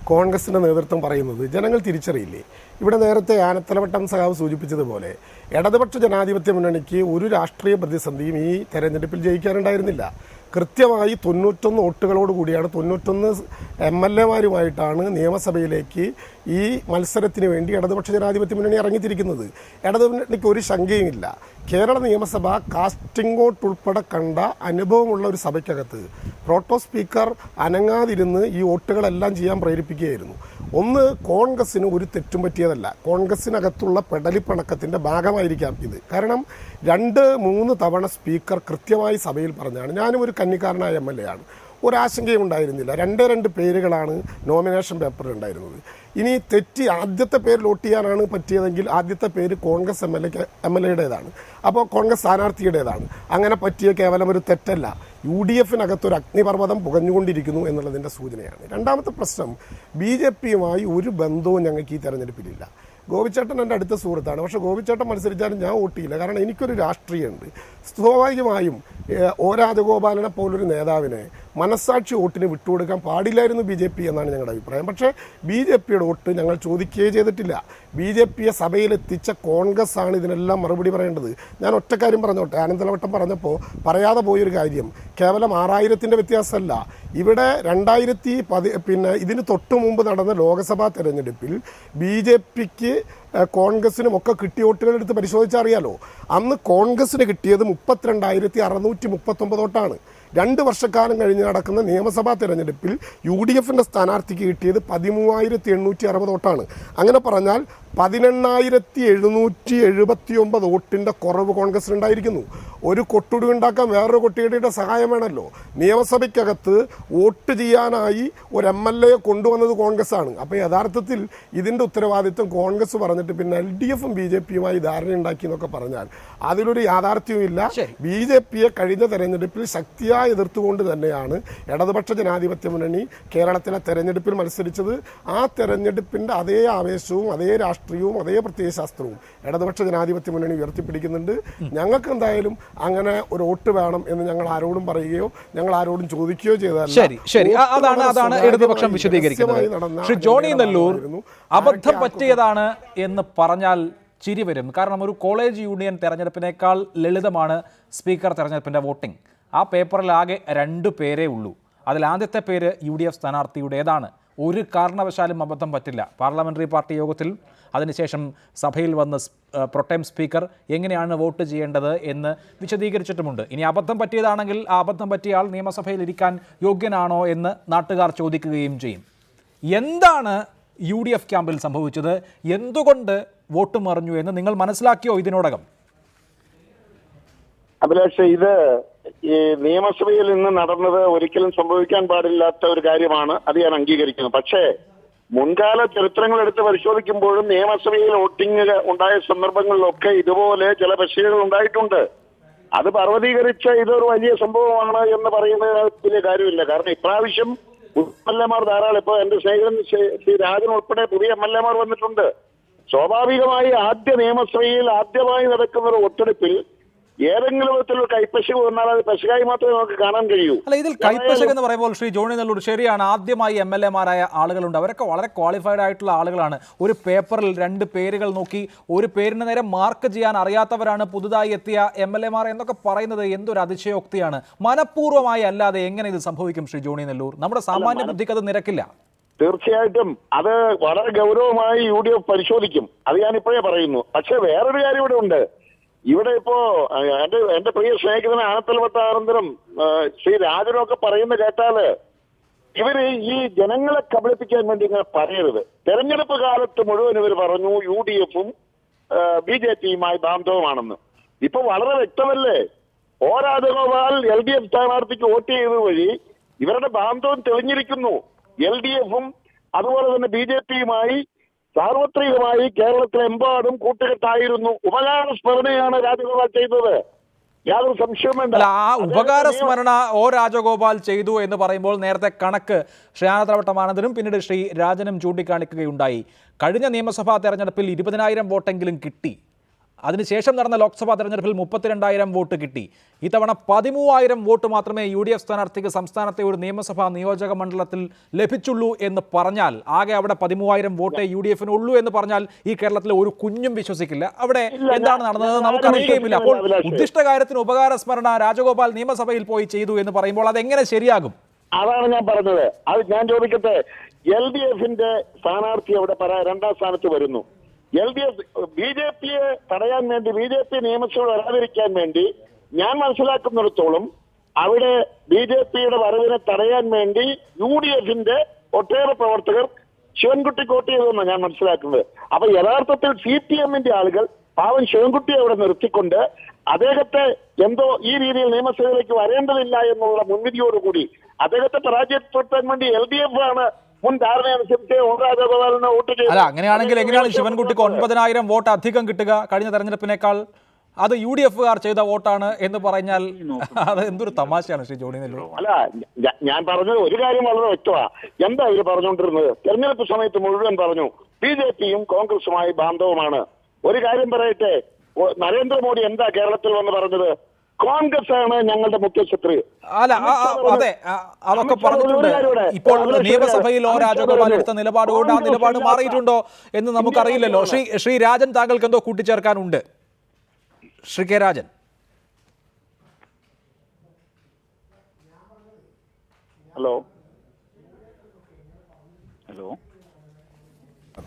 കോൺഗ്രസിൻ്റെ നേതൃത്വം പറയുന്നത്. ജനങ്ങൾ തിരിച്ചറിയില്ലേ? ഇവിടെ നേരത്തെ ആനത്തലവട്ടം സഖാവ് സൂചിപ്പിച്ചതുപോലെ ഇടതുപക്ഷ ജനാധിപത്യ മുന്നണിക്ക് ഒരു രാഷ്ട്രീയ പ്രതിസന്ധിയും ഈ തെരഞ്ഞെടുപ്പിൽ ജയിക്കാനുണ്ടായിരുന്നില്ല. കൃത്യമായി 91 വോട്ടുകളോട് കൂടിയാണ് 91 MLA-മാരുമായിട്ടാണ് നിയമസഭയിലേക്ക് ഈ മത്സരത്തിന് വേണ്ടി ഇടതുപക്ഷ ജനാധിപത്യ മുന്നണി ഇറങ്ങിത്തിരിക്കുന്നത്. ഇടതുമുന്നണിക്ക് ഒരു ശങ്കയുമില്ല. കേരള നിയമസഭ കാസ്റ്റിംഗ് വോട്ട് ഉൾപ്പെടെ കണ്ട അനുഭവമുള്ള ഒരു സഭയ്ക്കകത്ത് പ്രോട്ടോ സ്പീക്കർ അനങ്ങാതിരുന്ന് ഈ വോട്ടുകളെല്ലാം ചെയ്യാൻ പ്രേരിപ്പിക്കുകയായിരുന്നു. ഒന്ന്, കോൺഗ്രസിന് ഒരു തെറ്റും പറ്റിയതല്ല. കോൺഗ്രസിനകത്തുള്ള പെടലിപ്പണക്കത്തിൻ്റെ ഭാഗമായിരിക്കാം ഇത്. കാരണം 2-3 തവണ സ്പീക്കർ കൃത്യമായി സഭയിൽ പറഞ്ഞാണ്. ഞാനും ഒരു കന്നിക്കാരനായ MLA ആണ്. ഒരാശങ്കയും ഉണ്ടായിരുന്നില്ല. 2 പേരുകളാണ് നോമിനേഷൻ പേപ്പറിൽ ഉണ്ടായിരുന്നത്. ഇനി തെറ്റി ആദ്യത്തെ പേര് വോട്ട് ചെയ്യാനാണ് പറ്റിയതെങ്കിൽ ആദ്യത്തെ പേര് കോൺഗ്രസ് MLA-യുടേതാണ്. അപ്പോൾ കോൺഗ്രസ് സ്ഥാനാർത്ഥിയുടേതാണ്. അങ്ങനെ പറ്റിയ കേവലം ഒരു തെറ്റല്ല, UDF-നകത്തൊരു അഗ്നിപർവ്വതം പുകഞ്ഞുകൊണ്ടിരിക്കുന്നു എന്നുള്ളതിൻ്റെ സൂചനയാണ്. രണ്ടാമത്തെ പ്രശ്നം, BJP-യുമായി ഒരു ബന്ധവും ഞങ്ങൾക്ക് ഈ തെരഞ്ഞെടുപ്പിലില്ല. ഗോപിച്ചേട്ടൻ എൻ്റെ അടുത്ത സുഹൃത്താണ്. പക്ഷേ ഗോപിച്ചേട്ടൻ മത്സരിച്ചാലും ഞാൻ വോട്ട് ചെയ്യില്ല. കാരണം എനിക്കൊരു രാഷ്ട്രീയമുണ്ട്. സ്വാഭാവികമായും ഒ രാജഗോപാലനെ പോലൊരു നേതാവിനെ മനസ്സാക്ഷി വോട്ടിന് വിട്ടുകൊടുക്കാൻ പാടില്ലായിരുന്നു BJP എന്നാണ് ഞങ്ങളുടെ അഭിപ്രായം. പക്ഷേ BJP-യുടെ വോട്ട് ഞങ്ങൾ ചോദിക്കുകയേ ചെയ്തിട്ടില്ല. BJP-യെ സഭയിലെത്തിച്ച കോൺഗ്രസ് ആണ് ഇതിനെല്ലാം മറുപടി പറയേണ്ടത്. ഞാൻ ഒറ്റക്കാര്യം പറഞ്ഞോട്ടെ, ആനന്ദലവട്ടം പറഞ്ഞപ്പോൾ പറയാതെ പോയൊരു കാര്യം, കേവലം 6000-ൻ്റെ വ്യത്യാസമല്ല. ഇവിടെ 2010 ഇതിന് തൊട്ട് മുമ്പ് നടന്ന ലോക്സഭാ തെരഞ്ഞെടുപ്പിൽ BJP-ക്ക് കോൺഗ്രസിനും ഒക്കെ കിട്ടിയ വോട്ടുകൾ എടുത്ത് പരിശോധിച്ചാൽ അറിയാലോ. അന്ന് കോൺഗ്രസിന് കിട്ടിയത് 32,639 വോട്ടാണ്. 2 വർഷക്കാലം കഴിഞ്ഞ് നടക്കുന്ന നിയമസഭാ തെരഞ്ഞെടുപ്പിൽ UDF-ന്റെ സ്ഥാനാർത്ഥിക്ക് കിട്ടിയത് 13,860 വോട്ടാണ്. അങ്ങനെ പറഞ്ഞാൽ 18,779 വോട്ടിൻ്റെ കുറവ് കോൺഗ്രസിനുണ്ടായിരിക്കുന്നു. ഒരു കൊട്ടുടി ഉണ്ടാക്കാൻ വേറൊരു കൊട്ടിയുടെ സഹായം വേണമല്ലോ. നിയമസഭയ്ക്കകത്ത് വോട്ട് ചെയ്യാനായി ഒരു MLA-യെ കൊണ്ടുവന്നത് കോൺഗ്രസ് ആണ്. അപ്പോൾ യഥാർത്ഥത്തിൽ ഇതിൻ്റെ ഉത്തരവാദിത്വം കോൺഗ്രസ് പറഞ്ഞിട്ട് പിന്നെ LDF-ഉം BJP-യുമായി ധാരണയുണ്ടാക്കി എന്നൊക്കെ പറഞ്ഞാൽ അതിലൊരു യാഥാർത്ഥ്യവുമില്ല. BJP-യെ കഴിഞ്ഞ തെരഞ്ഞെടുപ്പിൽ ശക്തിയായി എതിർത്തുകൊണ്ട് തന്നെയാണ് ഇടതുപക്ഷ ജനാധിപത്യ മുന്നണി കേരളത്തിലെ തെരഞ്ഞെടുപ്പിൽ മത്സരിച്ചത്. ആ തെരഞ്ഞെടുപ്പിൻ്റെ അതേ ആവേശവും അതേ രാഷ്ട്രീയവും അതേ പ്രത്യയശാസ്ത്രവും ഇടതുപക്ഷ ജനാധിപത്യ മുന്നണി ഉയർത്തിപ്പിടിക്കുന്നുണ്ട്. ഞങ്ങൾക്ക് എന്തായാലും അങ്ങനെ ഒരു വോട്ട് വേണം എന്ന് ഞങ്ങൾ ആരോടും പറയുകയോ ഞങ്ങൾ ആരോടും ചോദിക്കുകയോ ചെയ്തതല്ല. ശരി, അതാണ് ഇടതുപക്ഷം വിശദീകരിക്കുന്നത്. ശ്രീ ജോണി നെല്ലൂർ, അബദ്ധം പറ്റിയതാണ് എന്ന് പറഞ്ഞാൽ ചിരി വരും. കാരണം ഒരു കോളേജ് യൂണിയൻ തെരഞ്ഞെടുപ്പിനേക്കാൾ ലളിതമാണ് സ്പീക്കർ തെരഞ്ഞെടുപ്പിൻ്റെ വോട്ടിംഗ്. ആ പേപ്പറിൽ ആകെ 2 പേരേ ഉള്ളൂ. അതിൽ ആദ്യത്തെ പേര് UDF സ്ഥാനാർത്ഥിയുടേതാണ്. ഒരു കാരണവശാലും അബദ്ധം പറ്റില്ല. പാർലമെൻ്ററി പാർട്ടി യോഗത്തിൽ അതിനുശേഷം സഭയിൽ വന്ന് പ്രൊട്ടേം സ്പീക്കർ എങ്ങനെയാണ് വോട്ട് ചെയ്യേണ്ടത് എന്ന് വിശദീകരിച്ചിട്ടുമുണ്ട്. ഇനി അബദ്ധം പറ്റിയതാണെങ്കിൽ ആ അബദ്ധം പറ്റിയ ആൾ നിയമസഭയിൽ ഇരിക്കാൻ യോഗ്യനാണോ എന്ന് നാട്ടുകാർ ചോദിക്കുകയും ചെയ്യും. എന്താണ് UDF ക്യാമ്പിൽ സംഭവിച്ചത്? എന്തുകൊണ്ട് വോട്ട് മറിഞ്ഞു എന്ന് നിങ്ങൾ മനസ്സിലാക്കിയോ ഇതിനോടകം? അഭിലാഷ്, ഇത് ഈ നിയമസഭയിൽ ഇന്ന് നടന്നത് ഒരിക്കലും സംഭവിക്കാൻ പാടില്ലാത്ത ഒരു കാര്യമാണ്. അത് ഞാൻ അംഗീകരിക്കുന്നു. പക്ഷേ മുൻകാല ചരിത്രങ്ങൾ എടുത്ത് പരിശോധിക്കുമ്പോഴും നിയമസഭയിൽ വോട്ടിംഗ് ഉണ്ടായ സന്ദർഭങ്ങളിലൊക്കെ ഇതുപോലെ ചില പ്രശ്നങ്ങൾ ഉണ്ടായിട്ടുണ്ട്. അത് പർവ്വതീകരിച്ച ഇതൊരു വലിയ സംഭവമാണ് എന്ന് പറയുന്നത് വലിയ കാര്യമില്ല. കാരണം ഇപ്രാവശ്യം എംഎൽഎമാർ ധാരാളം, ഇപ്പൊ എന്റെ സ്നേഹിതൻ ശ്രീ രാജൻ ഉൾപ്പെടെ പുതിയ എംഎൽഎമാർ വന്നിട്ടുണ്ട്. സ്വാഭാവികമായി ആദ്യ നിയമസഭയിൽ ആദ്യമായി നടക്കുന്ന ഒരു വോട്ടെടുപ്പിൽ ഏതെങ്കിലും വിധത്തിലുള്ള കൈപ്പശക് വന്നാൽ അത് പെശകായി മാത്രമേ നമുക്ക് കാണാൻ കഴിയൂ. അല്ല, ഇതിൽ കൈപ്പശക് എന്ന് പറയുമ്പോൾ ശ്രീ ജോണി നെല്ലൂർ ശരിയാണ്, ആദ്യമായി MLA-മാരായ ആളുകളുണ്ട്, അവരൊക്കെ വളരെ ക്വാളിഫൈഡ് ആയിട്ടുള്ള ആളുകളാണ്. ഒരു പേപ്പറിൽ 2 പേരുകൾ നോക്കി ഒരു പേരിന് നേരെ മാർക്ക് ചെയ്യാൻ അറിയാത്തവരാണ് പുതുതായി എത്തിയ MLA-മാർ എന്നൊക്കെ പറയുന്നത് എന്തൊരു അതിശയോക്തിയാണ്. മനഃപൂർവ്വമായി അല്ലാതെ എങ്ങനെ ഇത് സംഭവിക്കും ശ്രീ ജോണി നെല്ലൂർ? നമ്മുടെ സാമാന്യ ബുദ്ധിക്ക് അത് നിരക്കില്ല. തീർച്ചയായിട്ടും അത് വളരെ ഗൗരവമായി UDF പരിശോധിക്കും. അത് ഞാൻ ഇപ്പോഴേ പറയുന്നു. പക്ഷെ വേറൊരു കാര്യം ഇവിടെ ഉണ്ട്. ഇവിടെ ഇപ്പോ എന്റെ പ്രിയ സ്നേഹിതന് ആനത്തലവട്ട ആനന്ദനും ശ്രീ രാജനൊക്കെ പറയുന്ന കേട്ടാല് ഇവര് ഈ ജനങ്ങളെ കബളിപ്പിക്കാൻ വേണ്ടി ഇങ്ങനെ പറയരുത്. തെരഞ്ഞെടുപ്പ് കാലത്ത് മുഴുവൻ ഇവർ പറഞ്ഞു UDF-ഉം BJP-യുമായി ബാന്ധവമാണെന്ന്. ഇപ്പൊ വളരെ വ്യക്തമല്ലേ, O രാജഗോപാൽ LDF സ്ഥാനാർത്ഥിക്ക് വോട്ട് ചെയ്തത് വഴി ഇവരുടെ ബാന്ധവം തെളിഞ്ഞിരിക്കുന്നു. LDF-ഉം അതുപോലെ തന്നെ BJP-യുമായി സാർവത്രികമായി കേരളത്തിലെമ്പാടും കൂട്ടുകെട്ടായിരുന്നു. ഉപകാരസ്മരണയാണ് രാജഗോപാൽ ചെയ്തത്, യാതൊരു സംശയവും വേണ്ട. ആ ഉപകാരസ്മരണ O രാജഗോപാൽ ചെയ്തു എന്ന് പറയുമ്പോൾ നേരത്തെ കണക്ക് ശ്രീ ആനത്തലവട്ടം ആനന്ദനും പിന്നീട് ശ്രീ രാജനും ചൂണ്ടിക്കാണിക്കുകയുണ്ടായി. കഴിഞ്ഞ നിയമസഭാ തെരഞ്ഞെടുപ്പിൽ 20,000 വോട്ടെങ്കിലും കിട്ടി. അതിനുശേഷം നടന്ന ലോക്സഭാ തെരഞ്ഞെടുപ്പിൽ 32,000 വോട്ട് കിട്ടി. ഇത്തവണ 13,000 വോട്ട് മാത്രമേ UDF സ്ഥാനാർത്ഥിക്ക് സംസ്ഥാനത്തെ ഒരു നിയമസഭാ നിയോജക മണ്ഡലത്തിൽ ലഭിച്ചുള്ളൂ എന്ന് പറഞ്ഞാൽ, ആകെ അവിടെ 13,000 വോട്ടേ UDF-ന് ഉള്ളൂ എന്ന് പറഞ്ഞാൽ ഈ കേരളത്തിലെ ഒരു കുഞ്ഞും വിശ്വസിക്കില്ല. അവിടെ എന്താണ് നടന്നത് നമുക്കറിയുകയുമില്ല. അപ്പോൾ ഉദ്ദിഷ്ട കാര്യത്തിന് ഉപകാരസ്മരണ രാജഗോപാൽ നിയമസഭയിൽ പോയി ചെയ്തു എന്ന് പറയുമ്പോൾ അതെങ്ങനെ ശരിയാകും? അതാണ് ഞാൻ പറഞ്ഞത്. അത് ഞാൻ ചോദിക്കട്ടെ, LDF-ന്റെ സ്ഥാനാർത്ഥി അവിടെ 2ാം സ്ഥാനത്ത് വരുന്നു. LDF BJP-യെ തടയാൻ വേണ്ടി, BJP നിയമസഭ വരാതിരിക്കാൻ വേണ്ടി ഞാൻ മനസ്സിലാക്കുന്നിടത്തോളം അവിടെ BJP-യുടെ വരവിനെ തടയാൻ വേണ്ടി UDF-ന്റെ ഒട്ടേറെ പ്രവർത്തകർ ശിവൻകുട്ടിക്ക് വോട്ട് ചെയ്തെന്നാണ് ഞാൻ മനസ്സിലാക്കുന്നത്. അപ്പൊ യഥാർത്ഥത്തിൽ CPM-ന്റെ ആളുകൾ പാവൻ ശിവൻകുട്ടിയെ അവിടെ നിർത്തിക്കൊണ്ട് അദ്ദേഹത്തെ എന്തോ ഈ രീതിയിൽ നിയമസഭയിലേക്ക് വരേണ്ടതില്ല എന്നുള്ള മുൻവിധിയോടുകൂടി അദ്ദേഹത്തെ പരാജയപ്പെടുത്താൻ വേണ്ടി LDF-ആണ് മുൻ ധാരണയനുസരിച്ച് O രാജഗോപാലിനെ വോട്ട് ചെയ്തു. അല്ല, അങ്ങനെയാണെങ്കിൽ എങ്ങനെയാണ് ശിവൻകുട്ടിക്ക് 9,000 വോട്ട് അധികം കിട്ടുക കഴിഞ്ഞ തെരഞ്ഞെടുപ്പിനേക്കാൾ? അത് UDF-കാർ ചെയ്ത വോട്ടാണ് എന്ന് പറഞ്ഞാൽ അത് എന്തൊരു തമാശയാണ് ശ്രീ ജോണി നെല്ലൂർ. അല്ല, ഞാൻ പറഞ്ഞത് ഒരു കാര്യം വളരെ വ്യക്തമാണ്. എന്താ ഇവര് പറഞ്ഞുകൊണ്ടിരുന്നത്? തെരഞ്ഞെടുപ്പ് സമയത്ത് മുഴുവൻ പറഞ്ഞു BJP-യും കോൺഗ്രസുമായി ബാന്ധവമാണ്. ഒരു കാര്യം പറയട്ടെ, നരേന്ദ്രമോദി എന്താ കേരളത്തിൽ വന്ന് പറഞ്ഞത്? കോൺഗ്രസ് ആണ് ഞങ്ങളുടെ മുഖ്യശത്രു. അല്ല, അതെ, അതൊക്കെ പറഞ്ഞിട്ടുണ്ട്. ഇപ്പോൾ നിയമസഭയിൽ O രാജഗോപാൽ എടുത്ത നിലപാട് കൊണ്ട് ആ നിലപാട് മാറിയിട്ടുണ്ടോ എന്ന് നമുക്കറിയില്ലല്ലോ. ശ്രീ രാജൻ, താങ്കൾക്ക് എന്തോ കൂട്ടിച്ചേർക്കാനുണ്ട്? ശ്രീ കെ രാജൻ. ഹലോ,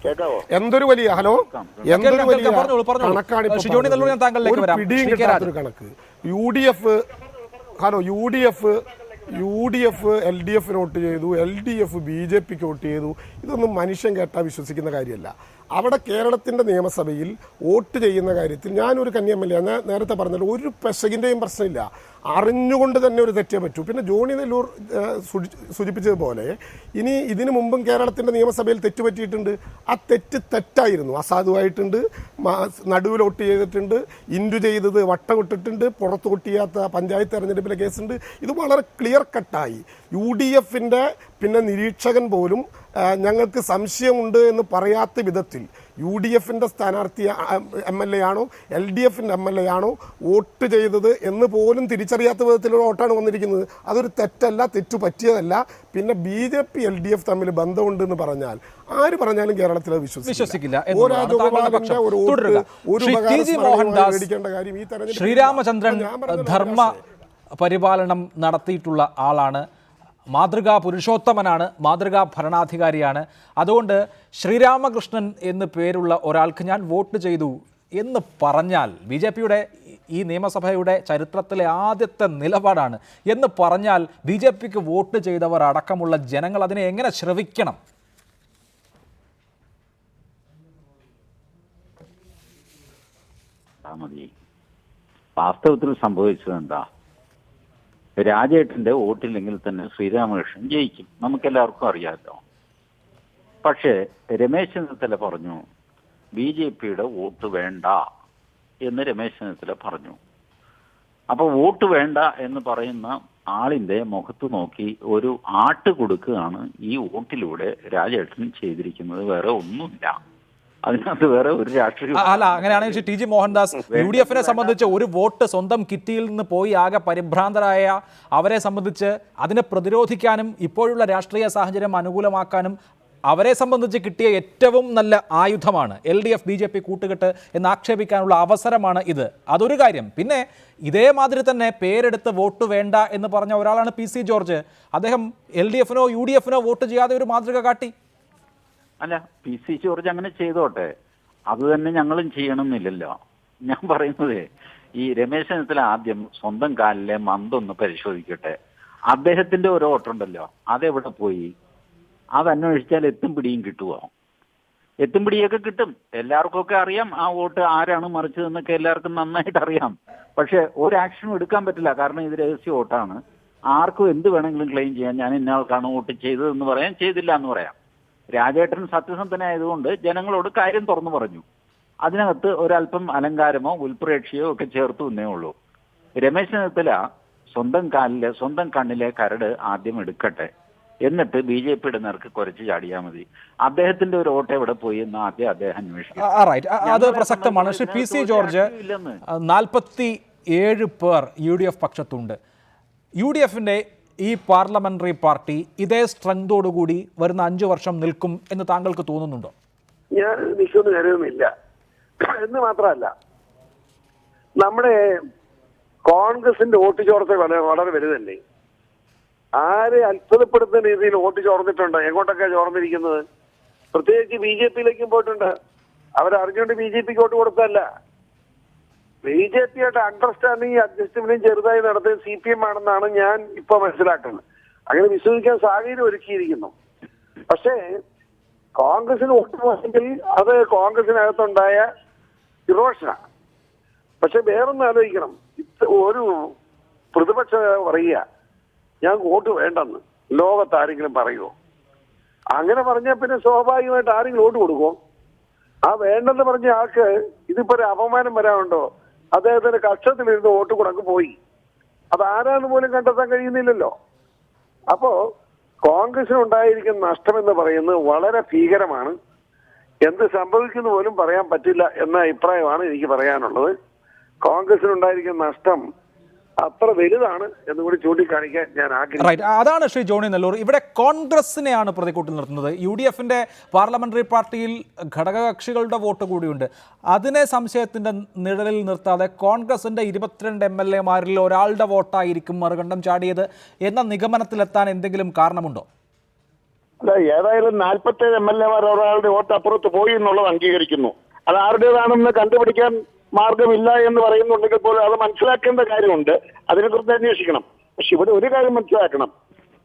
കേൾക്കാവോ? എന്തൊരു വലിയ കണക്കാണ് കണക്ക്. UDF LDF-ന് വോട്ട് ചെയ്തു, LDF BJP-ക്ക് വോട്ട് ചെയ്തു. ഇതൊന്നും മനുഷ്യൻ കേട്ടാൽ വിശ്വസിക്കുന്ന കാര്യമല്ല. അവിടെ കേരളത്തിൻ്റെ നിയമസഭയിൽ വോട്ട് ചെയ്യുന്ന കാര്യത്തിൽ ഞാനൊരു കന്യമല്ല, ഞാൻ നേരത്തെ പറഞ്ഞല്ലോ, ഒരു പെശകിൻ്റെയും പ്രശ്നമില്ല. അറിഞ്ഞുകൊണ്ട് തന്നെ ഒരു തെറ്റേ പറ്റൂ. പിന്നെ ജോണി നെല്ലൂർ സൂചിപ്പിച്ചതുപോലെ ഇനി ഇതിനു മുമ്പും കേരളത്തിൻ്റെ നിയമസഭയിൽ തെറ്റുപറ്റിയിട്ടുണ്ട്. ആ തെറ്റായിരുന്നു, അസാധുവായിട്ടുണ്ട്, നടുവിൽ വോട്ട് ചെയ്തിട്ടുണ്ട്, ഇൻഡു ചെയ്തത് വട്ടമിട്ടിട്ടുണ്ട്, പുറത്ത് വോട്ട് ചെയ്യാത്ത പഞ്ചായത്ത് തെരഞ്ഞെടുപ്പിലെ കേസുണ്ട്. ഇത് വളരെ ക്ലിയർ കട്ടായി. UDF-ന്റെ പിന്നെ നിരീക്ഷകൻ പോലും ഞങ്ങൾക്ക് സംശയമുണ്ട് എന്ന് പറയാത്ത വിധത്തിൽ UDF-ന്റെ സ്ഥാനാർത്ഥി MLA ആണോ LDF-ന്റെ MLA ആണോ വോട്ട് ചെയ്തത് എന്ന് പോലും തിരിച്ചറിയാത്ത വിധത്തിലുള്ള വോട്ടാണ് വന്നിരിക്കുന്നത്. അതൊരു തെറ്റല്ല, തെറ്റു പറ്റിയതല്ല. പിന്നെ BJP LDF തമ്മിൽ ബന്ധമുണ്ടെന്ന് പറഞ്ഞാൽ ആര് പറഞ്ഞാലും കേരളത്തിൽ അത് വിശ്വസിക്കില്ല. ശ്രീരാമചന്ദ്രൻ ധർമ്മ പരിപാലനം നടത്തിയിട്ടുള്ള ആളാണ്, മാതൃകാ പുരുഷോത്തമനാണ്, മാതൃകാ ഭരണാധികാരിയാണ്. അതുകൊണ്ട് ശ്രീരാമകൃഷ്ണൻ എന്ന് പേരുള്ള ഒരാൾക്ക് ഞാൻ വോട്ട് ചെയ്തു എന്ന് പറഞ്ഞാൽ, BJP-യുടെ ഈ നിയമസഭയുടെ ചരിത്രത്തിലെ ആദ്യത്തെ നിലപാടാണ് എന്ന് പറഞ്ഞാൽ, BJP-ക്ക് വോട്ട് ചെയ്തവർ അടക്കമുള്ള ജനങ്ങൾ അതിനെ എങ്ങനെ ശ്രവിക്കണം? വാസ്തവത്തിൽ സംഭവിച്ചത് എന്താ? രാജേട്ടന്റെ വോട്ടില്ലെങ്കിൽ തന്നെ ശ്രീരാമകൃഷ്ണൻ ജയിക്കും, നമുക്കെല്ലാവർക്കും അറിയാമല്ലോ. പക്ഷേ രമേശ് ചെന്നിത്തല പറഞ്ഞു BJP-യുടെ വോട്ട് വേണ്ട എന്ന് രമേശ് ചെന്നിത്തല പറഞ്ഞു. അപ്പോൾ വോട്ട് വേണ്ട എന്ന് പറയുന്ന ആളിന്റെ മുഖത്ത് നോക്കി ഒരു ആട്ട് കൊടുക്കുകയാണ് ഈ വോട്ടിലൂടെ രാജേട്ടൻ ചെയ്തിരിക്കുന്നത്. വേറെ ഒന്നുമില്ല, അതിനകത്ത് വേറെ ഒരു രാഷ്ട്രീയ അല്ല. അങ്ങനെയാണെങ്കിൽ ടി ജി മോഹൻദാസ്, UDF സംബന്ധിച്ച് ഒരു വോട്ട് സ്വന്തം കിറ്റിയിൽ നിന്ന് പോയി ആകെ പരിഭ്രാന്തരായ അവരെ സംബന്ധിച്ച് അതിനെ പ്രതിരോധിക്കാനും ഇപ്പോഴുള്ള രാഷ്ട്രീയ സാഹചര്യം അനുകൂലമാക്കാനും അവരെ സംബന്ധിച്ച് കിട്ടിയ ഏറ്റവും നല്ല ആയുധമാണ് LDF BJP കൂട്ടുകെട്ട് എന്ന് ആക്ഷേപിക്കാനുള്ള അവസരമാണ് ഇത്. അതൊരു കാര്യം. പിന്നെ ഇതേമാതിരി തന്നെ പേരെടുത്ത് വോട്ട് വേണ്ട എന്ന് പറഞ്ഞ ഒരാളാണ് PC ജോർജ്. അദ്ദേഹം LDF UDF വോട്ട് ചെയ്യാതെ ഒരു മാതൃക കാട്ടി. അല്ല, PC ജോർജ് അങ്ങനെ ചെയ്തോട്ടെ, അത് തന്നെ ഞങ്ങളും ചെയ്യണമെന്നില്ലല്ലോ. ഞാൻ പറയുന്നത് ഈ രമേശ് ചെന്നിത്തല ആദ്യം സ്വന്തം കാലിലെ മന്തൊന്ന് പരിശോധിക്കട്ടെ. അദ്ദേഹത്തിന്റെ ഒരു വോട്ടുണ്ടല്ലോ, അതെവിടെ പോയി? അതന്വേഷിച്ചാൽ എത്തും പിടിയും കിട്ടുമോ? എത്തും പിടിയൊക്കെ കിട്ടും. എല്ലാവർക്കും ഒക്കെ അറിയാം ആ വോട്ട് ആരാണ് മറിച്ചതെന്നൊക്കെ എല്ലാവർക്കും നന്നായിട്ട് അറിയാം. പക്ഷെ ഒരു ആക്ഷനും എടുക്കാൻ പറ്റില്ല, കാരണം ഇത് രഹസ്യ വോട്ടാണ്. ആർക്കും എന്ത് വേണമെങ്കിലും ക്ലെയിം ചെയ്യാൻ, ഞാൻ ഇന്നയാൾക്കാണ് വോട്ട് ചെയ്തതെന്ന് പറയാം, ചെയ്തില്ല എന്ന് പറയാം. രാജേട്ടൻ സത്യസന്ധനായതുകൊണ്ട് ജനങ്ങളോട് കാര്യം തുറന്നു പറഞ്ഞു. അതിനകത്ത് ഒരല്പം അലങ്കാരമോ ഉൽപ്രേക്ഷയോ ഒക്കെ ചേർത്തു എന്നേ ഉള്ളൂ. രമേശ് ചെന്നിത്തല സ്വന്തം കാലിലെ സ്വന്തം കണ്ണിലെ കരട് ആദ്യം എടുക്കട്ടെ, എന്നിട്ട് BJPയുടെ നേർക്ക് കുറച്ച് ചാടിയാൽ മതി. അദ്ദേഹത്തിന്റെ ഒരു വോട്ട് എവിടെ പോയി എന്ന് ആദ്യം അദ്ദേഹം അന്വേഷിക്കും. അത് പ്രസക്തമാണ്. ശ്രീ PC ജോർജ്, 47 പേർ UDF പക്ഷത്തുണ്ട്. UDFന്റെ ഈ പാർലമെന്ററി പാർട്ടി ഇതേ സ്ട്രെങ്തോടുകൂടി വരുന്ന 5 വർഷം നിൽക്കും എന്ന് താങ്കൾക്ക് തോന്നുന്നുണ്ടോ? ഞാൻ നിൽക്കുമെന്ന് കരുതുന്നില്ല. എന്ന് മാത്രമല്ല, നമ്മുടെ കോൺഗ്രസിന്റെ വോട്ട് ചോർച്ച വളരെ വലുതല്ലേ. ആരെ അത്ഭുതപ്പെടുത്തുന്ന രീതിയിൽ വോട്ട് ചോർന്നിട്ടുണ്ട്. എങ്ങോട്ടൊക്കെ ചോർന്നിരിക്കുന്നത്? പ്രത്യേകിച്ച് BJPയിലേക്കും പോയിട്ടുണ്ട്. അവരറിഞ്ഞുകൊണ്ട് BJPക്ക് വോട്ട് കൊടുത്തല്ല. BJPയായിട്ട് അണ്ടർസ്റ്റാൻഡിങ് അഡ്ജസ്റ്റ്മെന്റും ചെറുതായി നടത്തിയത് CPM ആണെന്നാണ് ഞാൻ ഇപ്പൊ മനസ്സിലാക്കുന്നത്. അങ്ങനെ വിശ്വസിക്കാൻ സാഹചര്യം ഒരുക്കിയിരിക്കുന്നു. പക്ഷേ കോൺഗ്രസിന് വോട്ട് പോയെങ്കിൽ അത് കോൺഗ്രസിനകത്തുണ്ടായ ഇറോഷനാണ്. പക്ഷെ വേറൊന്നും ആലോചിക്കണം. ഒരു പ്രതിപക്ഷ പറയുക ഞാൻ വോട്ട് വേണ്ടെന്ന് ലോകത്ത് ആരെങ്കിലും പറയുമോ? അങ്ങനെ പറഞ്ഞാൽ പിന്നെ സ്വാഭാവികമായിട്ട് ആരെങ്കിലും വോട്ട് കൊടുക്കുമോ? ആ വേണ്ടെന്ന് പറഞ്ഞ ആൾക്ക് ഇതിപ്പോ ഒരു അപമാനം വരാനുണ്ടോ? അദ്ദേഹത്തിന്റെ കക്ഷത്തിലിരുന്ന് വോട്ട് കൊടുക്ക് പോയി. അതാരാന്ന് പോലും കണ്ടെത്താൻ കഴിയുന്നില്ലല്ലോ. അപ്പോ കോൺഗ്രസിനുണ്ടായിരിക്കുന്ന നഷ്ടമെന്ന് പറയുന്നത് വളരെ ഭീകരമാണ്. എന്ത് സംഭവിക്കുന്നു പോലും പറയാൻ പറ്റില്ല എന്ന അഭിപ്രായമാണ് എനിക്ക് പറയാനുള്ളത്. കോൺഗ്രസിനുണ്ടായിരിക്കുന്ന നഷ്ടം അത്ര വലുതാണ് എന്നുകൂടി ചൂണ്ടിക്കാണിക്കാൻ ഞാൻ ആഗ്രഹിക്കുന്നു. അതാണ് ശ്രീ ജോണി നെല്ലൂർ. ഇവിടെ കോൺഗ്രസിനെയാണ് പ്രതികൂട്ടിൽ നിർത്തുന്നത്. UDFന്റെ പാർലമെന്ററി പാർട്ടിയിൽ ഘടകകക്ഷികളുടെ വോട്ട് കൂടിയുണ്ട്. അതിനെ സംശയത്തിന്റെ നിഴലിൽ നിർത്താതെ കോൺഗ്രസിന്റെ 22 MLA-മാരിൽ ഒരാളുടെ വോട്ടായിരിക്കും മറുകണ്ഠം ചാടിയത് എന്ന നിഗമനത്തിലെത്താൻ എന്തെങ്കിലും കാരണമുണ്ടോ? അല്ല, ഏതായാലും 47 MLA-മാർ ഒരാളുടെ വോട്ട് അപ്പുറത്ത് പോയി എന്നുള്ളത് അംഗീകരിക്കുന്നു. അത് ആരുടേതാണെന്ന് കണ്ടുപിടിക്കാൻ മാർഗമില്ല എന്ന് പറയുന്നുണ്ടെങ്കിൽ പോലും അത് മനസ്സിലാക്കേണ്ട കാര്യമുണ്ട്. അതിനെക്കുറിച്ച് അന്വേഷിക്കണം. പക്ഷെ ഇവിടെ ഒരു കാര്യം മനസ്സിലാക്കണം.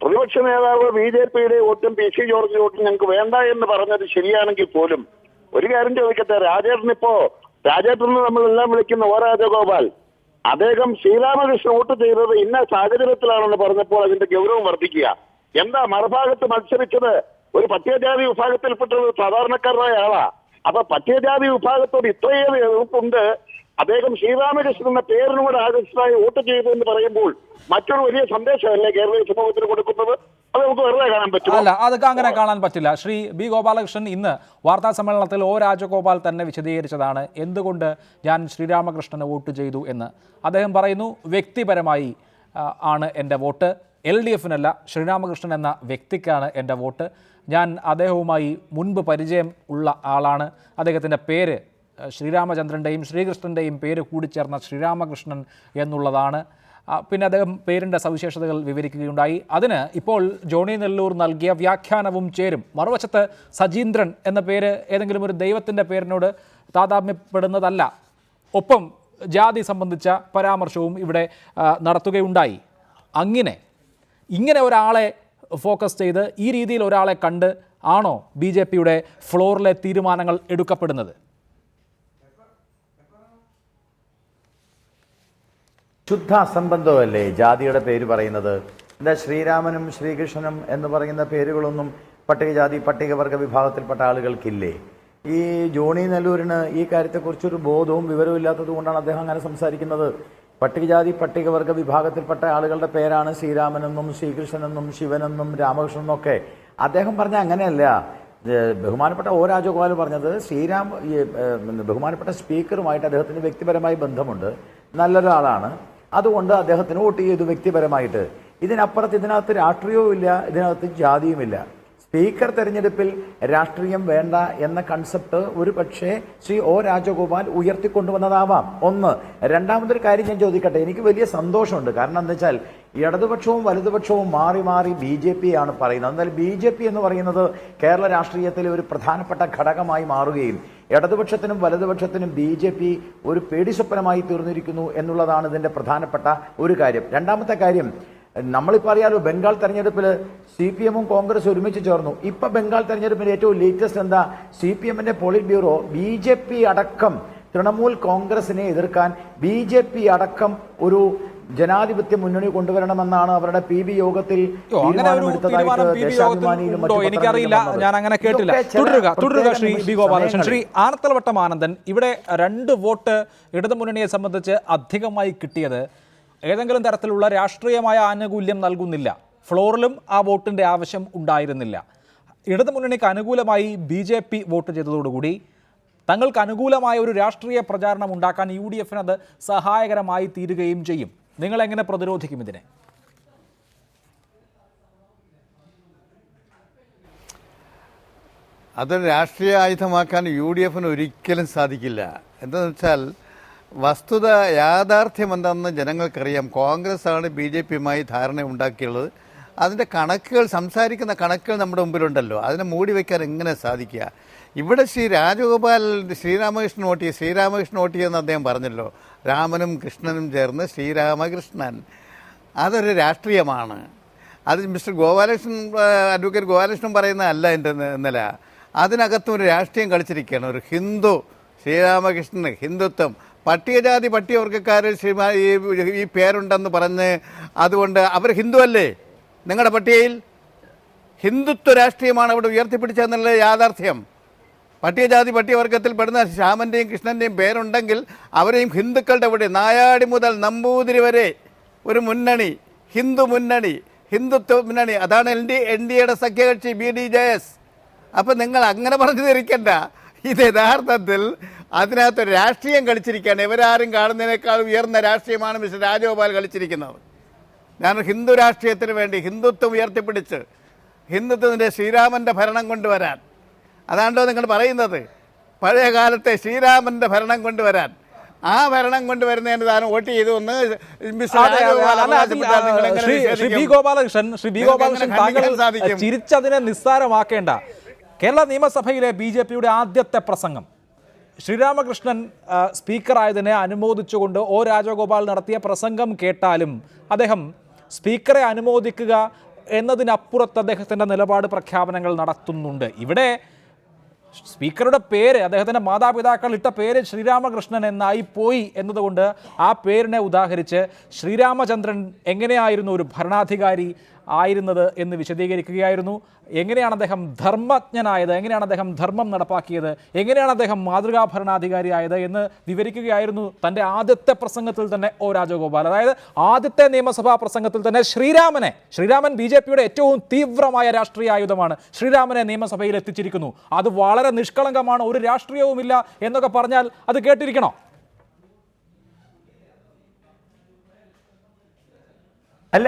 പ്രതിപക്ഷ നേതാവ് BJPയുടെ വോട്ടും PC ജോർജ് വോട്ടും ഞങ്ങൾക്ക് വേണ്ട എന്ന് പറഞ്ഞത് ശരിയാണെങ്കിൽ പോലും ഒരു കാര്യം ചോദിക്കട്ടെ. രാജേട്ടൻ നമ്മളെല്ലാം വിളിക്കുന്ന രാജഗോപാൽ, അദ്ദേഹം ശ്രീരാമകൃഷ്ണൻ വോട്ട് ചെയ്തത് ഇന്ന സാഹചര്യത്തിലാണെന്ന് പറഞ്ഞപ്പോൾ അതിന്റെ ഗൗരവം വർദ്ധിക്കുക. എന്താ മറുഭാഗത്ത് മത്സരിച്ചത് ഒരു പട്ടികജാതി വിഭാഗത്തിൽപ്പെട്ട ഒരു സാധാരണക്കാരനായ ആളാ. അപ്പൊ പട്ടികജാതി വിഭാഗത്തോട് ഇത്രയേറെ എതിർപ്പുണ്ട്. അദ്ദേഹം ശ്രീരാമകൃഷ്ണൻ എന്ന പേരിനോട് ആകർഷകമായി വോട്ട് ചെയ്തു എന്ന് പറയുമ്പോൾ മറ്റൊരു വലിയ സന്ദേശമല്ലേ കേരളീയ സമൂഹത്തിന് കൊടുക്കുന്നത്? അത് നമുക്ക് വെറുതെ കാണാൻ പറ്റും. അല്ല, അതൊക്കെ അങ്ങനെ കാണാൻ പറ്റില്ല. ശ്രീ B. ഗോപാലകൃഷ്ണൻ ഇന്ന് വാർത്താ സമ്മേളനത്തിൽ രാജഗോപാൽ തന്നെ വിശദീകരിച്ചതാണ് എന്തുകൊണ്ട് ഞാൻ ശ്രീരാമകൃഷ്ണന് വോട്ട് ചെയ്തു എന്ന്. അദ്ദേഹം പറയുന്നു, വ്യക്തിപരമായി ആണ് എൻ്റെ വോട്ട്, LDFനല്ല, ശ്രീരാമകൃഷ്ണൻ എന്ന വ്യക്തിക്കാണ് എൻ്റെ വോട്ട്. ഞാൻ അദ്ദേഹവുമായി മുൻപ് പരിചയം ഉള്ള ആളാണ്. അദ്ദേഹത്തിൻ്റെ പേര് ശ്രീരാമചന്ദ്രൻ്റെയും ശ്രീകൃഷ്ണൻ്റെയും പേര് കൂടിച്ചേർന്ന ശ്രീരാമകൃഷ്ണൻ എന്നുള്ളതാണ്. പിന്നെ അദ്ദേഹം പേരിൻ്റെ സവിശേഷതകൾ വിവരിക്കുകയുണ്ടായി. അതിന് ഇപ്പോൾ ജോണി നെല്ലൂർ നൽകിയ വ്യാഖ്യാനവും ചേരും. മറുവശത്ത് സജീന്ദ്രൻ എന്ന പേര് ഏതെങ്കിലും ഒരു ദൈവത്തിൻ്റെ പേരിനോട് താതാത്മ്യപ്പെടുന്നതല്ല. ഒപ്പം ജാതി സംബന്ധിച്ച പരാമർശവും ഇവിടെ നടത്തുകയുണ്ടായി. ഇങ്ങനെ ഒരാളെ ഫോക്കസ് ചെയ്ത് ഈ രീതിയിൽ ഒരാളെ കണ്ട് ആണോ BJPയുടെ ഫ്ലോറിലെ തീരുമാനങ്ങൾ എടുക്കപ്പെടുന്നത്? ശുദ്ധ അസംബന്ധമല്ലേ ജാതിയുടെ പേര് പറയുന്നത്? എന്താ ശ്രീരാമനും ശ്രീകൃഷ്ണനും എന്ന് പറയുന്ന പേരുകളൊന്നും പട്ടികജാതി പട്ടികവർഗ വിഭാഗത്തിൽപ്പെട്ട ആളുകൾക്കില്ലേ? ഈ ജോണി നെല്ലൂരിന് ഈ കാര്യത്തെക്കുറിച്ചൊരു ബോധവും വിവരവും ഇല്ലാത്തത് കൊണ്ടാണ് അദ്ദേഹം അങ്ങനെ സംസാരിക്കുന്നത്. പട്ടികജാതി പട്ടികവർഗ വിഭാഗത്തിൽപ്പെട്ട ആളുകളുടെ പേരാണ് ശ്രീരാമനെന്നും ശ്രീകൃഷ്ണനെന്നും ശിവനെന്നും രാമകൃഷ്ണനെന്നും ഒക്കെ. അദ്ദേഹം പറഞ്ഞ അങ്ങനെയല്ല. ബഹുമാനപ്പെട്ട ഒ രാജഗോപാൽ പറഞ്ഞത് ബഹുമാനപ്പെട്ട സ്പീക്കറുമായിട്ട് അദ്ദേഹത്തിന് വ്യക്തിപരമായി ബന്ധമുണ്ട്, നല്ലൊരാളാണ്, അതുകൊണ്ട് അദ്ദേഹത്തിന് വോട്ട് ചെയ്തു വ്യക്തിപരമായിട്ട്. ഇതിനപ്പുറത്ത് ഇതിനകത്ത് രാഷ്ട്രീയവും ഇല്ല, ഇതിനകത്ത് ജാതിയുമില്ല. സ്പീക്കർ തെരഞ്ഞെടുപ്പിൽ രാഷ്ട്രീയം വേണ്ട എന്ന കൺസെപ്റ്റ് ഒരു പക്ഷേ ശ്രീ ഒ രാജഗോപാൽ ഉയർത്തിക്കൊണ്ടുവന്നതാവാം. ഒന്ന്. രണ്ടാമതൊരു കാര്യം ഞാൻ ചോദിക്കട്ടെ. എനിക്ക് വലിയ സന്തോഷമുണ്ട്. കാരണം എന്താ വെച്ചാൽ ഇടതുപക്ഷവും വലതുപക്ഷവും മാറി മാറി BJP ആണ് പറയുന്നത്. എന്നാൽ BJP എന്ന് പറയുന്നത് കേരള രാഷ്ട്രീയത്തിലെ ഒരു പ്രധാനപ്പെട്ട ഘടകമായി മാറുകയും ഇടതുപക്ഷത്തിനും വലതുപക്ഷത്തിനും BJP ഒരു പേടിസ്വപ്നമായി തീർന്നിരിക്കുന്നു എന്നുള്ളതാണ് ഇതിന്റെ പ്രധാനപ്പെട്ട ഒരു കാര്യം. രണ്ടാമത്തെ കാര്യം, നമ്മളിപ്പോൾ അറിയാലോ ബംഗാൾ തെരഞ്ഞെടുപ്പിൽ CPM-ഉം കോൺഗ്രസ് ഒരുമിച്ച് ചേർന്നു. ഇപ്പൊ ബംഗാൾ തെരഞ്ഞെടുപ്പിന്റെ ഏറ്റവും ലേറ്റസ്റ്റ് എന്താ? CPM-ന്റെ പോളിറ്റ് ബ്യൂറോ BJP അടക്കം തൃണമൂൽ കോൺഗ്രസിനെ എതിർക്കാൻ BJP അടക്കം ഒരു ജനാധിപത്യ മുന്നണി കൊണ്ടുവരണമെന്നാണ് അവരുടെ PB യോഗത്തിൽ എനിക്കറിയില്ല, ഞാൻ അങ്ങനെ കേട്ടില്ല. തുടരുക ശ്രീ ബി ഗോപാലകൃഷ്ണൻ. ശ്രീ ആനത്തലവട്ടം ആനന്ദൻ, ഇവിടെ 2 വോട്ട് ഇടതുമുന്നണിയെ സംബന്ധിച്ച് അധികമായി കിട്ടിയത് ഏതെങ്കിലും തരത്തിലുള്ള രാഷ്ട്രീയമായ ആനുകൂല്യം നൽകുന്നില്ല. ഫ്ലോറിലും ആ വോട്ടിൻ്റെ ആവശ്യം ഉണ്ടായിരുന്നില്ല. ഇടതുമുന്നണിക്ക് അനുകൂലമായി BJP വോട്ട് ചെയ്തതോടുകൂടി തങ്ങൾക്ക് അനുകൂലമായ ഒരു രാഷ്ട്രീയ പ്രചാരണം ഉണ്ടാക്കാൻ UDF-ന് അത് സഹായകരമായി തീരുകയും ചെയ്യും. നിങ്ങൾ എങ്ങനെ പ്രതിരോധിക്കും ഇതിനെ? അതൊരു രാഷ്ട്രീയ ആയുധമാക്കാൻ UDF-ന് ഒരിക്കലും സാധിക്കില്ല. എന്താണെന്ന് വെച്ചാൽ വസ്തുത യാഥാർത്ഥ്യം എന്താണെന്ന് ജനങ്ങൾക്കറിയാം. കോൺഗ്രസ്സാണ് BJP-യുമായി ധാരണ ഉണ്ടാക്കിയുള്ളത്. അതിൻ്റെ കണക്കുകൾ, സംസാരിക്കുന്ന കണക്കുകൾ നമ്മുടെ മുമ്പിലുണ്ടല്ലോ. അതിനെ മൂടി വയ്ക്കാൻ എങ്ങനെ സാധിക്കുക? ഇവിടെ ശ്രീ രാജഗോപാൽ ശ്രീരാമകൃഷ്ണൻ വോട്ട് ചെയ്യുമെന്ന് അദ്ദേഹം പറഞ്ഞല്ലോ. രാമനും കൃഷ്ണനും ചേർന്ന് ശ്രീരാമകൃഷ്ണൻ, അതൊരു രാഷ്ട്രീയമാണ്. അത് മിസ്റ്റർ ഗോപാലകൃഷ്ണൻ, അഡ്വക്കേറ്റ് ഗോപാലകൃഷ്ണൻ പറയുന്നതല്ല എൻ്റെ നില. അതിനകത്തും ഒരു രാഷ്ട്രീയം കളിച്ചിരിക്കുകയാണ്. ഒരു ഹിന്ദു ശ്രീരാമകൃഷ്ണൻ, ഹിന്ദുത്വം, പട്ടികജാതി പട്ടികവർഗക്കാരിൽ ഈ പേരുണ്ടെന്ന് പറഞ്ഞ് അതുകൊണ്ട് അവർ ഹിന്ദു അല്ലേ? നിങ്ങളുടെ പട്ടികയിൽ ഹിന്ദുത്വ രാഷ്ട്രീയമാണ് അവിടെ ഉയർത്തിപ്പിടിച്ചതെന്നുള്ള യാഥാർത്ഥ്യം. പട്ടികജാതി പട്ടികവർഗത്തിൽ പെടുന്ന ശ്യാമൻ്റെയും കൃഷ്ണൻ്റെയും പേരുണ്ടെങ്കിൽ അവരെയും ഹിന്ദുക്കളുടെ ഇവിടെ നായാടി മുതൽ നമ്പൂതിരി വരെ ഒരു മുന്നണി, ഹിന്ദു മുന്നണി, ഹിന്ദുത്വ മുന്നണി, അതാണ് NDA-യുടെ സഖ്യകക്ഷി BDJS. അപ്പം നിങ്ങൾ അങ്ങനെ പറഞ്ഞു തിരിക്കണ്ട. ഇത് യഥാർത്ഥത്തിൽ അതിനകത്തൊരു രാഷ്ട്രീയം കളിച്ചിരിക്കുകയാണ്. ഇവരാരും കാണുന്നതിനേക്കാൾ ഉയർന്ന രാഷ്ട്രീയമാണ് മിസ്റ്റർ രാജഗോപാൽ കളിച്ചിരിക്കുന്നത്. ഞാൻ ഹിന്ദു രാഷ്ട്രീയത്തിന് വേണ്ടി ഹിന്ദുത്വം ഉയർത്തിപ്പിടിച്ച് ഹിന്ദുത്വത്തിൻ്റെ ശ്രീരാമൻ്റെ ഭരണം കൊണ്ടുവരാൻ, അതാണ്ടോ നിങ്ങൾ പറയുന്നത്? പഴയ കാലത്തെ ശ്രീരാമൻ്റെ ഭരണം കൊണ്ടുവരാൻ, ആ ഭരണം കൊണ്ടുവരുന്നതിന് താൻ വോട്ട് ചെയ്തു എന്ന് ശ്രീ ബി ഗോപാലകൃഷ്ണൻ താങ്കൾ ചിരിച്ചതിനെ നിസ്സാരമാക്കേണ്ട. കേരള നിയമസഭയിലെ BJP-യുടെ ആദ്യത്തെ പ്രസംഗം ശ്രീരാമകൃഷ്ണൻ സ്പീക്കറായതിനെ അനുമോദിച്ചുകൊണ്ട് ഒ രാജഗോപാൽ നടത്തിയ പ്രസംഗം കേട്ടാലും അദ്ദേഹം സ്പീക്കറെ അനുമോദിക്കുക എന്നതിനപ്പുറത്ത് അദ്ദേഹത്തിൻ്റെ നിലപാട് പ്രഖ്യാപനങ്ങൾ നടത്തുന്നുണ്ട്. ഇവിടെ സ്പീക്കറുടെ പേര്, അദ്ദേഹത്തിൻ്റെ മാതാപിതാക്കൾ ഇട്ട പേര് ശ്രീരാമകൃഷ്ണൻ എന്നായി പോയി എന്നതുകൊണ്ട് ആ പേരിനെ ഉദാഹരിച്ച് ശ്രീരാമചന്ദ്രൻ എങ്ങനെയായിരുന്നു ഒരു ഭരണാധികാരി ആയിരുന്നത് എന്ന് വിശദീകരിക്കുകയായിരുന്നു. എങ്ങനെയാണ് അദ്ദേഹം ധർമ്മജ്ഞനായത്, എങ്ങനെയാണ് അദ്ദേഹം ധർമ്മം നടപ്പാക്കിയത്, എങ്ങനെയാണ് അദ്ദേഹം മാതൃകാ ഭരണാധികാരിയായത് എന്ന് വിവരിക്കുകയായിരുന്നു തൻ്റെ ആദ്യത്തെ പ്രസംഗത്തിൽ തന്നെ ഒ രാജഗോപാൽ. അതായത് ആദ്യത്തെ നിയമസഭാ പ്രസംഗത്തിൽ തന്നെ ശ്രീരാമൻ BJP-യുടെ ഏറ്റവും തീവ്രമായ രാഷ്ട്രീയ ആയുധമാണ്. ശ്രീരാമനെ നിയമസഭയിൽ എത്തിച്ചിരിക്കുന്നു. അത് വളരെ നിഷ്കളങ്കമാണ്, ഒരു രാഷ്ട്രീയവുമില്ല എന്നൊക്കെ പറഞ്ഞാൽ അത് കേട്ടിരിക്കണോ? അല്ല,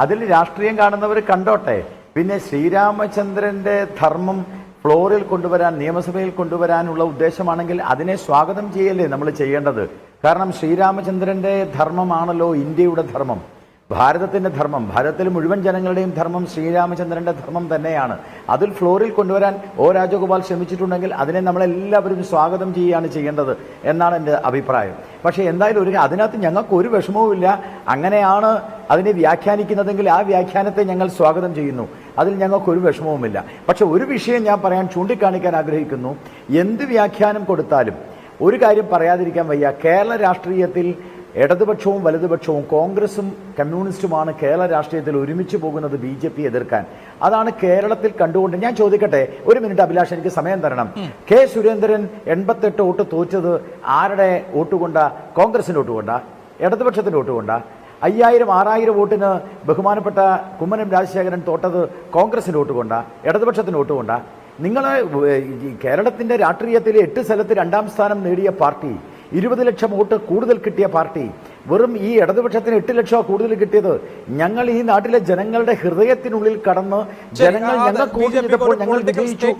അതിൽ രാഷ്ട്രീയം കാണുന്നവർ കണ്ടോട്ടെ. പിന്നെ ശ്രീരാമചന്ദ്രന്റെ ധർമ്മം ഫ്ലോറിൽ കൊണ്ടുവരാൻ, നിയമസഭയിൽ കൊണ്ടുവരാനുള്ള ഉദ്ദേശമാണെങ്കിൽ അതിനെ സ്വാഗതം ചെയ്യല്ലേ നമ്മൾ ചെയ്യേണ്ടത്. കാരണം ശ്രീരാമചന്ദ്രന്റെ ധർമ്മമാണല്ലോ ഇന്ത്യയുടെ ധർമ്മം, ഭാരതത്തിന്റെ ധർമ്മം. ഭാരതത്തിലെ മുഴുവൻ ജനങ്ങളുടെയും ധർമ്മം ശ്രീരാമചന്ദ്രന്റെ ധർമ്മം തന്നെയാണ്. അതിൽ ഫ്ലോറിൽ കൊണ്ടുവരാൻ ഒ രാജഗോപാൽ ശ്രമിച്ചിട്ടുണ്ടെങ്കിൽ അതിനെ നമ്മളെല്ലാവരും സ്വാഗതം ചെയ്യുകയാണ് ചെയ്യേണ്ടത് എന്നാണ് എൻ്റെ അഭിപ്രായം. പക്ഷേ എന്തായാലും അതിനകത്ത് ഞങ്ങൾക്ക് ഒരു വിഷമവുമില്ല. അങ്ങനെയാണ് അതിനെ വ്യാഖ്യാനിക്കുന്നതെങ്കിൽ ആ വ്യാഖ്യാനത്തെ ഞങ്ങൾ സ്വാഗതം ചെയ്യുന്നു. അതിൽ ഞങ്ങൾക്കൊരു വിഷമവുമില്ല. പക്ഷെ ഒരു വിഷയം ഞാൻ ചൂണ്ടിക്കാണിക്കാൻ ആഗ്രഹിക്കുന്നു. എന്ത് വ്യാഖ്യാനം കൊടുത്താലും ഒരു കാര്യം പറയാതിരിക്കാൻ വയ്യ. കേരള രാഷ്ട്രീയത്തിൽ ഇടതുപക്ഷവും വലതുപക്ഷവും കോൺഗ്രസും കമ്മ്യൂണിസ്റ്റുമാണ് കേരള രാഷ്ട്രീയത്തിൽ ഒരുമിച്ച് പോകുന്നത് BJP എതിർക്കാൻ. അതാണ് കേരളത്തിൽ കണ്ടുകൊണ്ട്. ഞാൻ ചോദിക്കട്ടെ, ഒരു മിനിറ്റ് അഭിലാഷ്, എനിക്ക് സമയം തരണം. K. സുരേന്ദ്രൻ 88 വോട്ട് തോറ്റത് ആരുടെ വോട്ട് കൊണ്ടാ? കോൺഗ്രസിന്റെ വോട്ട് കൊണ്ടാ? ഇടതുപക്ഷത്തിന് വോട്ട് കൊണ്ട 5000-6000 വോട്ടിന് ബഹുമാനപ്പെട്ട കുമ്മനം രാജശേഖരൻ തോട്ടത് കോൺഗ്രസിന് വോട്ട് കൊണ്ട ഇടതുപക്ഷത്തിന് വോട്ട് കൊണ്ട നിങ്ങൾ കേരളത്തിൻ്റെ രാഷ്ട്രീയത്തിൽ 8 സ്ഥലത്ത് 2ാം സ്ഥാനം നേടിയ പാർട്ടി 20 ലക്ഷം വോട്ട് കൂടുതൽ കിട്ടിയ പാർട്ടി വെറും ഈ ഇടതുപക്ഷത്തിന് 8 ലക്ഷം കൂടുതൽ കിട്ടിയത് ഞങ്ങൾ ഈ നാട്ടിലെ ജനങ്ങളുടെ ഹൃദയത്തിനുള്ളിൽ കടന്ന് ജനങ്ങൾ ഞങ്ങൾക്ക് വോട്ട് ചെയ്തപ്പോൾ ഞങ്ങൾ വിജയിച്ചു.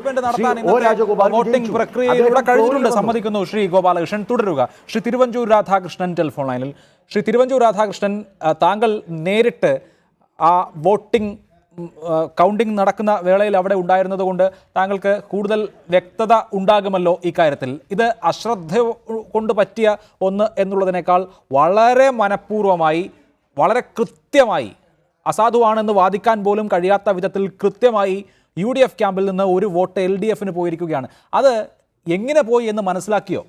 വോട്ടിംഗ് പ്രക്രിയയിലൂടെ കഴിഞ്ഞിട്ടുണ്ട്, സമ്മതിക്കുന്നു ശ്രീ ഗോപാലകൃഷ്ണൻ. തുടരുക. ശ്രീ തിരുവഞ്ചൂർ രാധാകൃഷ്ണൻ ടെലിഫോൺ ലൈനിൽ. ശ്രീ തിരുവഞ്ചൂർ രാധാകൃഷ്ണൻ, താങ്കൾ നേരിട്ട് ആ വോട്ടിംഗ് കൗണ്ടിംഗ് നടക്കുന്ന വേളയിൽ അവിടെ ഉണ്ടായിരുന്നത് കൊണ്ട് താങ്കൾക്ക് കൂടുതൽ വ്യക്തത ഉണ്ടാകുമല്ലോ ഇക്കാര്യത്തിൽ. ഇത് അശ്രദ്ധ കൊണ്ട് പറ്റിയ ഒന്ന് എന്നുള്ളതിനേക്കാൾ വളരെ മനഃപൂർവ്വമായി, വളരെ കൃത്യമായി, അസാധുവാണെന്ന് വാദിക്കാൻ പോലും കഴിയാത്ത വിധത്തിൽ കൃത്യമായി UDF ക്യാമ്പിൽ നിന്ന് ഒരു വോട്ട് LDFന് പോയിരിക്കുകയാണ്. അത് എങ്ങനെ പോയി എന്ന് മനസ്സിലാക്കിയോ?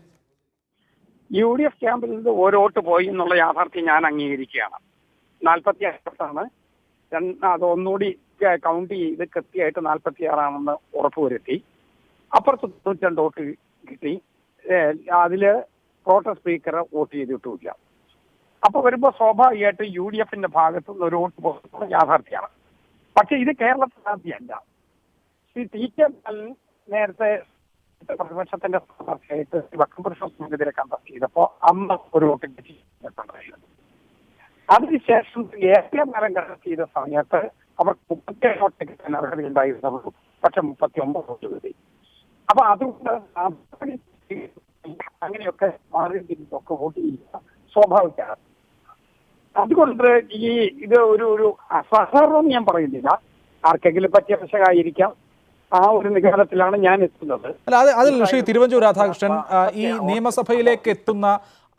UDF ക്യാമ്പിൽ നിന്ന് ഒരു വോട്ട് പോയി എന്നുള്ള യാഥാർത്ഥ്യം ഞാൻ അംഗീകരിക്കുകയാണ്. 46 അത് ഒന്നുകൂടി കൗണ്ട് ചെയ്ത് കൃത്യമായിട്ട് 46 ഉറപ്പുവരുത്തി. അപ്പുറത്ത് 92 വോട്ട് കിട്ടി. അതില് പ്രോട്ടം സ്പീക്കർ വോട്ട് ചെയ്തിട്ടുമില്ല. അപ്പൊ വരുമ്പോൾ സ്വാഭാവികമായിട്ട് UDFന്റെ ഭാഗത്തു നിന്ന് ഒരു വോട്ട് പോകുന്നത് യാഥാർത്ഥ്യമാണ്. പക്ഷെ ഇത് കേരളത്തിൽ സാധ്യമല്ല. ശ്രീ TK ബാലൻ നേരത്തെ പ്രതിപക്ഷത്തിന്റെ സ്ഥാനാർത്ഥിയായിട്ട് വക്രപുരുഷത്തിനെതിരെ കണ്ടക്ട് ചെയ്തപ്പോ അന്ന് ഒരു വോട്ട് കിട്ടിയിട്ടുണ്ടായിരുന്നു. അതിനുശേഷം AK ബാലൻ കണ്ടക്ട് ചെയ്ത സമയത്ത് അവർക്ക് 37 വോട്ട് കിട്ടാൻ അർഹതയുണ്ടായിരുന്നുള്ളൂ. പക്ഷെ 39 വോട്ട് കിട്ടി. അപ്പൊ അതുകൊണ്ട് അങ്ങനെയൊക്കെ മാറി തിരിച്ചൊക്കെ വോട്ട് ചെയ്യുക സ്വാഭാവികമാണ്. അതുകൊണ്ട് ഇത് ഒരു അസാധാരണം ഞാൻ പറയുന്നില്ല. ആർക്കെങ്കിലും പറ്റിയ വശമായിരിക്കാം. ആ ഒരു നിഗമനത്തിലാണ് ഞാൻ എത്തുന്നത്. അല്ല, അതിൽ ശ്രീ തിരുവഞ്ചൂർ രാധാകൃഷ്ണൻ, ഈ നിയമസഭയിലേക്ക് എത്തുന്ന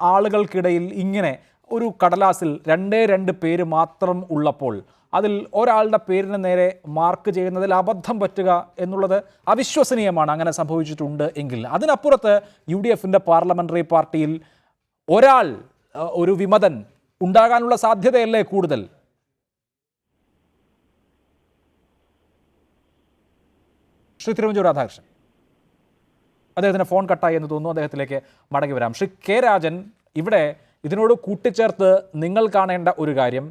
ആളുകൾക്കിടയിൽ ഇങ്ങനെ ഒരു കടലാസിൽ 2 പേര് മാത്രം ഉള്ളപ്പോൾ അതിൽ ഒരാളുടെ പേരിന് നേരെ മാർക്ക് ചെയ്യുന്നതിൽ അബദ്ധം പറ്റുക എന്നുള്ളത് അവിശ്വസനീയമാണ്. അങ്ങനെ സംഭവിച്ചിട്ടുണ്ട് എങ്കിൽ അതിനപ്പുറത്ത് UDFന്റെ പാർലമെന്ററി പാർട്ടിയിൽ ഒരാൾ, ഒരു വിമതൻ ഉണ്ടാകാനുള്ള സാധ്യതയല്ലേ കൂടുതൽ? ശ്രീ തിരുവഞ്ചൂർ രാധാകൃഷ്ണൻ, അദ്ദേഹത്തിന് ഫോൺ കട്ടായി എന്ന് തോന്നുന്നു, അദ്ദേഹത്തിലേക്ക് മടങ്ങി വരാം. ശ്രീ K രാജൻ, ഇവിടെ ഇതിനോട് കൂട്ടിച്ചേർത്ത് നിങ്ങൾ കാണേണ്ട ഒരു കാര്യം,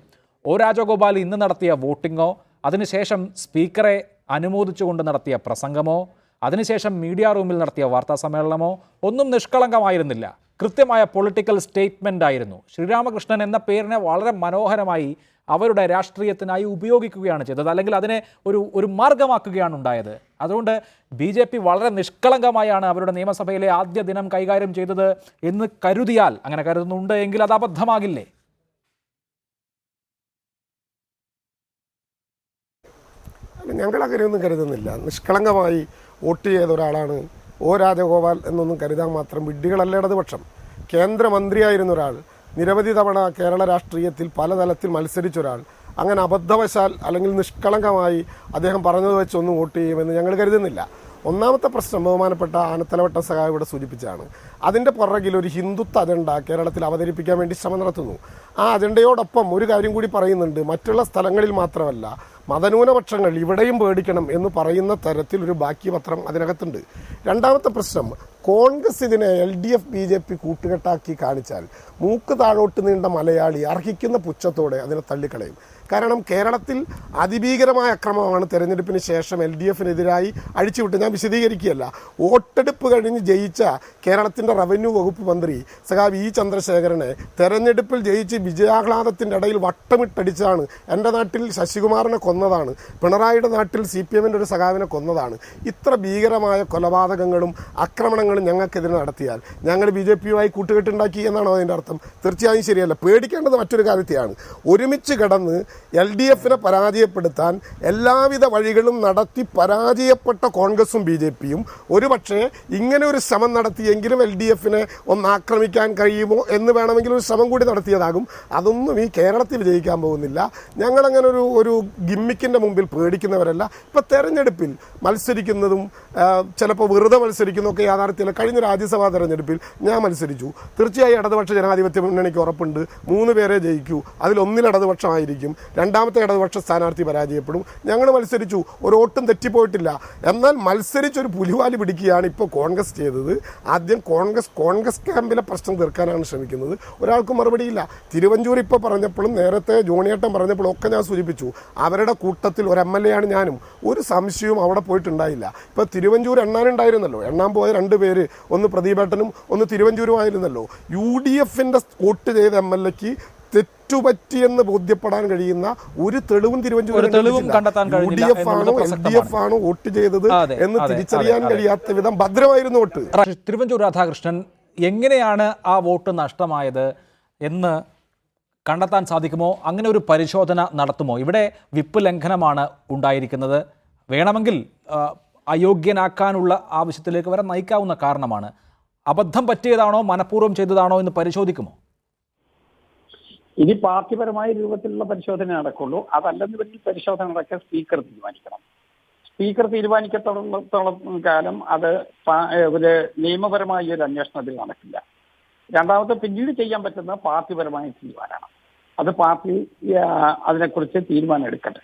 രാജഗോപാൽ ഇന്ന് നടത്തിയ വോട്ടിങ്ങോ അതിനുശേഷം സ്പീക്കറെ അനുമോദിച്ചുകൊണ്ട് നടത്തിയ പ്രസംഗമോ അതിനുശേഷം മീഡിയ റൂമിൽ നടത്തിയ വാർത്താ സമ്മേളനമോ ഒന്നും നിഷ്കളങ്കമായിരുന്നില്ല. കൃത്യമായ പൊളിറ്റിക്കൽ സ്റ്റേറ്റ്മെൻ്റ് ആയിരുന്നു. ശ്രീരാമകൃഷ്ണൻ എന്ന പേരിനെ വളരെ മനോഹരമായി അവരുടെ രാഷ്ട്രീയത്തിനായി ഉപയോഗിക്കുകയാണ് ചെയ്തത്, അല്ലെങ്കിൽ അതിനെ ഒരു മാർഗമാക്കുകയാണ് ഉണ്ടായത്. അതുകൊണ്ട് BJP വളരെ നിഷ്കളങ്കമായാണ് അവരുടെ നിയമസഭയിലെ ആദ്യ ദിനം കൈകാര്യം ചെയ്തത് എന്ന് കരുതിയാൽ, അങ്ങനെ കരുതുന്നുണ്ട് എങ്കിൽ അത് അബദ്ധമാകില്ലേ? ഞങ്ങൾ അങ്ങനെയൊന്നും കരുതുന്നില്ല. നിഷ്കളങ്കമായി വോട്ട് ചെയ്ത ഒരാളാണ് രാജഗോപാൽ എന്നൊന്നും കരുതാൻ മാത്രം വിഡ്ഢികളല്ല ഇടതുപക്ഷം. കേന്ദ്രമന്ത്രിയായിരുന്ന ഒരാൾ, നിരവധി തവണ കേരള രാഷ്ട്രീയത്തിൽ പലതലത്തിൽ മത്സരിച്ച ഒരാൾ, അങ്ങനെ അബദ്ധവശാൽ അല്ലെങ്കിൽ നിഷ്കളങ്കമായി അദ്ദേഹം പറഞ്ഞത് വെച്ചൊന്നും വോട്ട് ചെയ്യുമെന്ന് ഞങ്ങൾ കരുതുന്നില്ല. ഒന്നാമത്തെ പ്രശ്നം ബഹുമാനപ്പെട്ട ആനത്തലവട്ടം സഖാവ് ഇവിടെ സൂചിപ്പിച്ചാണ്. അതിൻ്റെ പുറകിൽ ഒരു ഹിന്ദുത്വ അജണ്ട കേരളത്തിൽ അവതരിപ്പിക്കാൻ വേണ്ടി ശ്രമം നടത്തുന്നു. ആ അജണ്ടയോടൊപ്പം ഒരു കാര്യം കൂടി പറയുന്നുണ്ട്. മറ്റുള്ള സ്ഥലങ്ങളിൽ മാത്രമല്ല, മതന്യൂനപക്ഷങ്ങൾ ഇവിടെയും പേടിക്കണം എന്ന് പറയുന്ന തരത്തിൽ ഒരു ബാക്കി പത്രം അതിനകത്തുണ്ട്. രണ്ടാമത്തെ പ്രശ്നം, കോൺഗ്രസ് ഇതിനെ LDF BJP കൂട്ടുകെട്ടാക്കി കാണിച്ചാൽ മൂക്ക് താഴോട്ട് നീണ്ട മലയാളി അർഹിക്കുന്ന പുച്ഛത്തോടെ അതിനെ തള്ളിക്കളയും. കാരണം കേരളത്തിൽ അതിഭീകരമായ അക്രമമാണ് തെരഞ്ഞെടുപ്പിന് ശേഷം LDFനെതിരായി അഴിച്ചുവിട്ട്. ഞാൻ വിശദീകരിക്കുകയല്ല. വോട്ടെടുപ്പ് കഴിഞ്ഞ് ജയിച്ച കേരളത്തിൻ്റെ റവന്യൂ വകുപ്പ് മന്ത്രി സഖാവ് E ചന്ദ്രശേഖരനെ തെരഞ്ഞെടുപ്പിൽ ജയിച്ച് വിജയാഹ്ലാദത്തിൻ്റെ ഇടയിൽ വട്ടമിട്ടടിച്ചാണ്. എൻ്റെ നാട്ടിൽ ശശികുമാറിനെ കൊന്നതാണ്, പിണറായിയുടെ നാട്ടിൽ CPMൻ്റെ ഒരു സഖാവിനെ കൊന്നതാണ്. ഇത്ര ഭീകരമായ കൊലപാതകങ്ങളും ആക്രമണങ്ങളും ഞങ്ങൾക്കെതിരെ നടത്തിയാൽ ഞങ്ങൾ BJPയുമായി കൂട്ടുകെട്ടുണ്ടാക്കി എന്നാണോ അതിൻ്റെ അർത്ഥം? തീർച്ചയായും ശരിയല്ല. പേടിക്കേണ്ടത് മറ്റൊരു കാര്യത്തെയാണ്. ഒരുമിച്ച് കിടന്ന് LDFനെ പരാജയപ്പെടുത്താൻ എല്ലാവിധ വഴികളും നടത്തി പരാജയപ്പെട്ട കോൺഗ്രസും BJPയും ഒരുപക്ഷെ ഇങ്ങനെ ഒരു ശ്രമം നടത്തിയെങ്കിലും LDFനെ ഒന്ന് ആക്രമിക്കാൻ കഴിയുമോ എന്ന് വേണമെങ്കിൽ ഒരു ശ്രമം കൂടി നടത്തിയതാകും. അതൊന്നും ഈ കേരളത്തിൽ വിജയിക്കാൻ പോകുന്നില്ല. ഞങ്ങളങ്ങനെ ഒരു ഗിമ്മിക്കിൻ്റെ മുമ്പിൽ പേടിക്കുന്നവരല്ല. ഇപ്പം തെരഞ്ഞെടുപ്പിൽ മത്സരിക്കുന്നതും ചിലപ്പോൾ വെറുതെ മത്സരിക്കുന്നതൊക്കെ യാഥാർത്ഥ്യമല്ല. കഴിഞ്ഞ രാജ്യസഭാ തെരഞ്ഞെടുപ്പിൽ ഞാൻ മത്സരിച്ചു. തീർച്ചയായും ഇടതുപക്ഷ ജനാധിപത്യ മുന്നണിക്ക് ഉറപ്പുണ്ട് 3 പേരെ ജയിക്കൂ, അതിലൊന്നിൽ ഇടതുപക്ഷമായിരിക്കും. രണ്ടാമത്തെ ഇടതുപക്ഷ സ്ഥാനാർത്ഥി പരാജയപ്പെടും. ഞങ്ങൾ മത്സരിച്ചു, ഒരു വോട്ടും തെറ്റിപ്പോയിട്ടില്ല. എന്നാൽ മത്സരിച്ചൊരു പുലിവാലി പിടിക്കുകയാണ് ഇപ്പോൾ കോൺഗ്രസ് ചെയ്തത്. ആദ്യം കോൺഗ്രസ് ക്യാമ്പിലെ പ്രശ്നം തീർക്കാനാണ് ശ്രമിക്കുന്നത്. ഒരാൾക്കും മറുപടിയില്ല. തിരുവഞ്ചൂർ ഇപ്പോൾ പറഞ്ഞപ്പോഴും നേരത്തെ ജോണിയേട്ടൻ പറഞ്ഞപ്പോഴും ഒക്കെ ഞാൻ സൂചിപ്പിച്ചു, അവരുടെ കൂട്ടത്തിൽ ഒരു MLA ആണ് ഞാനും. ഒരു സംശയവും അവിടെ പോയിട്ടുണ്ടായില്ല. ഇപ്പോൾ തിരുവഞ്ചൂർ എണ്ണാനുണ്ടായിരുന്നല്ലോ, എണ്ണാൻ പോയ 2 പേര്, ഒന്ന് പ്രദീപേട്ടനും ഒന്ന് തിരുവഞ്ചൂരുമായിരുന്നല്ലോ. UDFന്റെ വോട്ട് ചെയ്ത MLAക്ക് തെറ്റുപറ്റിയെന്ന് ബോധ്യപ്പെടാൻ കഴിയുന്ന ഒരു തെളിവും തെളിവും കണ്ടെത്താൻ കഴിഞ്ഞില്ല. UDF ആണോ വോട്ട് ചെയ്തത് എന്ന് തിരിച്ചറിയാൻ കഴിയാത്ത വിധം ഭദ്രമായിരുന്നു വോട്ട്. തിരുവഞ്ചൂർ രാധാകൃഷ്ണൻ, എങ്ങനെയാണ് ആ വോട്ട് നഷ്ടമായത് എന്ന് കണ്ടെത്താൻ സാധിക്കുമോ? അങ്ങനെ ഒരു പരിശോധന നടത്തുമോ? ഇവിടെ വിപ്പ് ലംഘനമാണ് ഉണ്ടായിരിക്കുന്നത്. വേണമെങ്കിൽ അയോഗ്യനാക്കാനുള്ള ആവശ്യത്തിലേക്ക് വരെ നയിക്കാവുന്ന കാരണമാണ്. അബദ്ധം പറ്റിയതാണോ മനഃപൂർവ്വം ചെയ്തതാണോ എന്ന് പരിശോധിക്കുമോ? ഇനി പാർട്ടിപരമായ രൂപത്തിലുള്ള പരിശോധന നടക്കുള്ളൂ. അതല്ലെന്ന് വലിയ പരിശോധന നടക്കാൻ സ്പീക്കർ തീരുമാനിക്കണം. സ്പീക്കർ തീരുമാനിക്കത്തോളം കാലം അത് ഒരു നിയമപരമായ ഒരു അന്വേഷണത്തിൽ നടക്കില്ല. രണ്ടാമത് പിന്നീട് ചെയ്യാൻ പറ്റുന്ന പാർട്ടിപരമായ തീരുമാനമാണ്. അത് പാർട്ടി അതിനെക്കുറിച്ച് തീരുമാനം എടുക്കട്ടെ.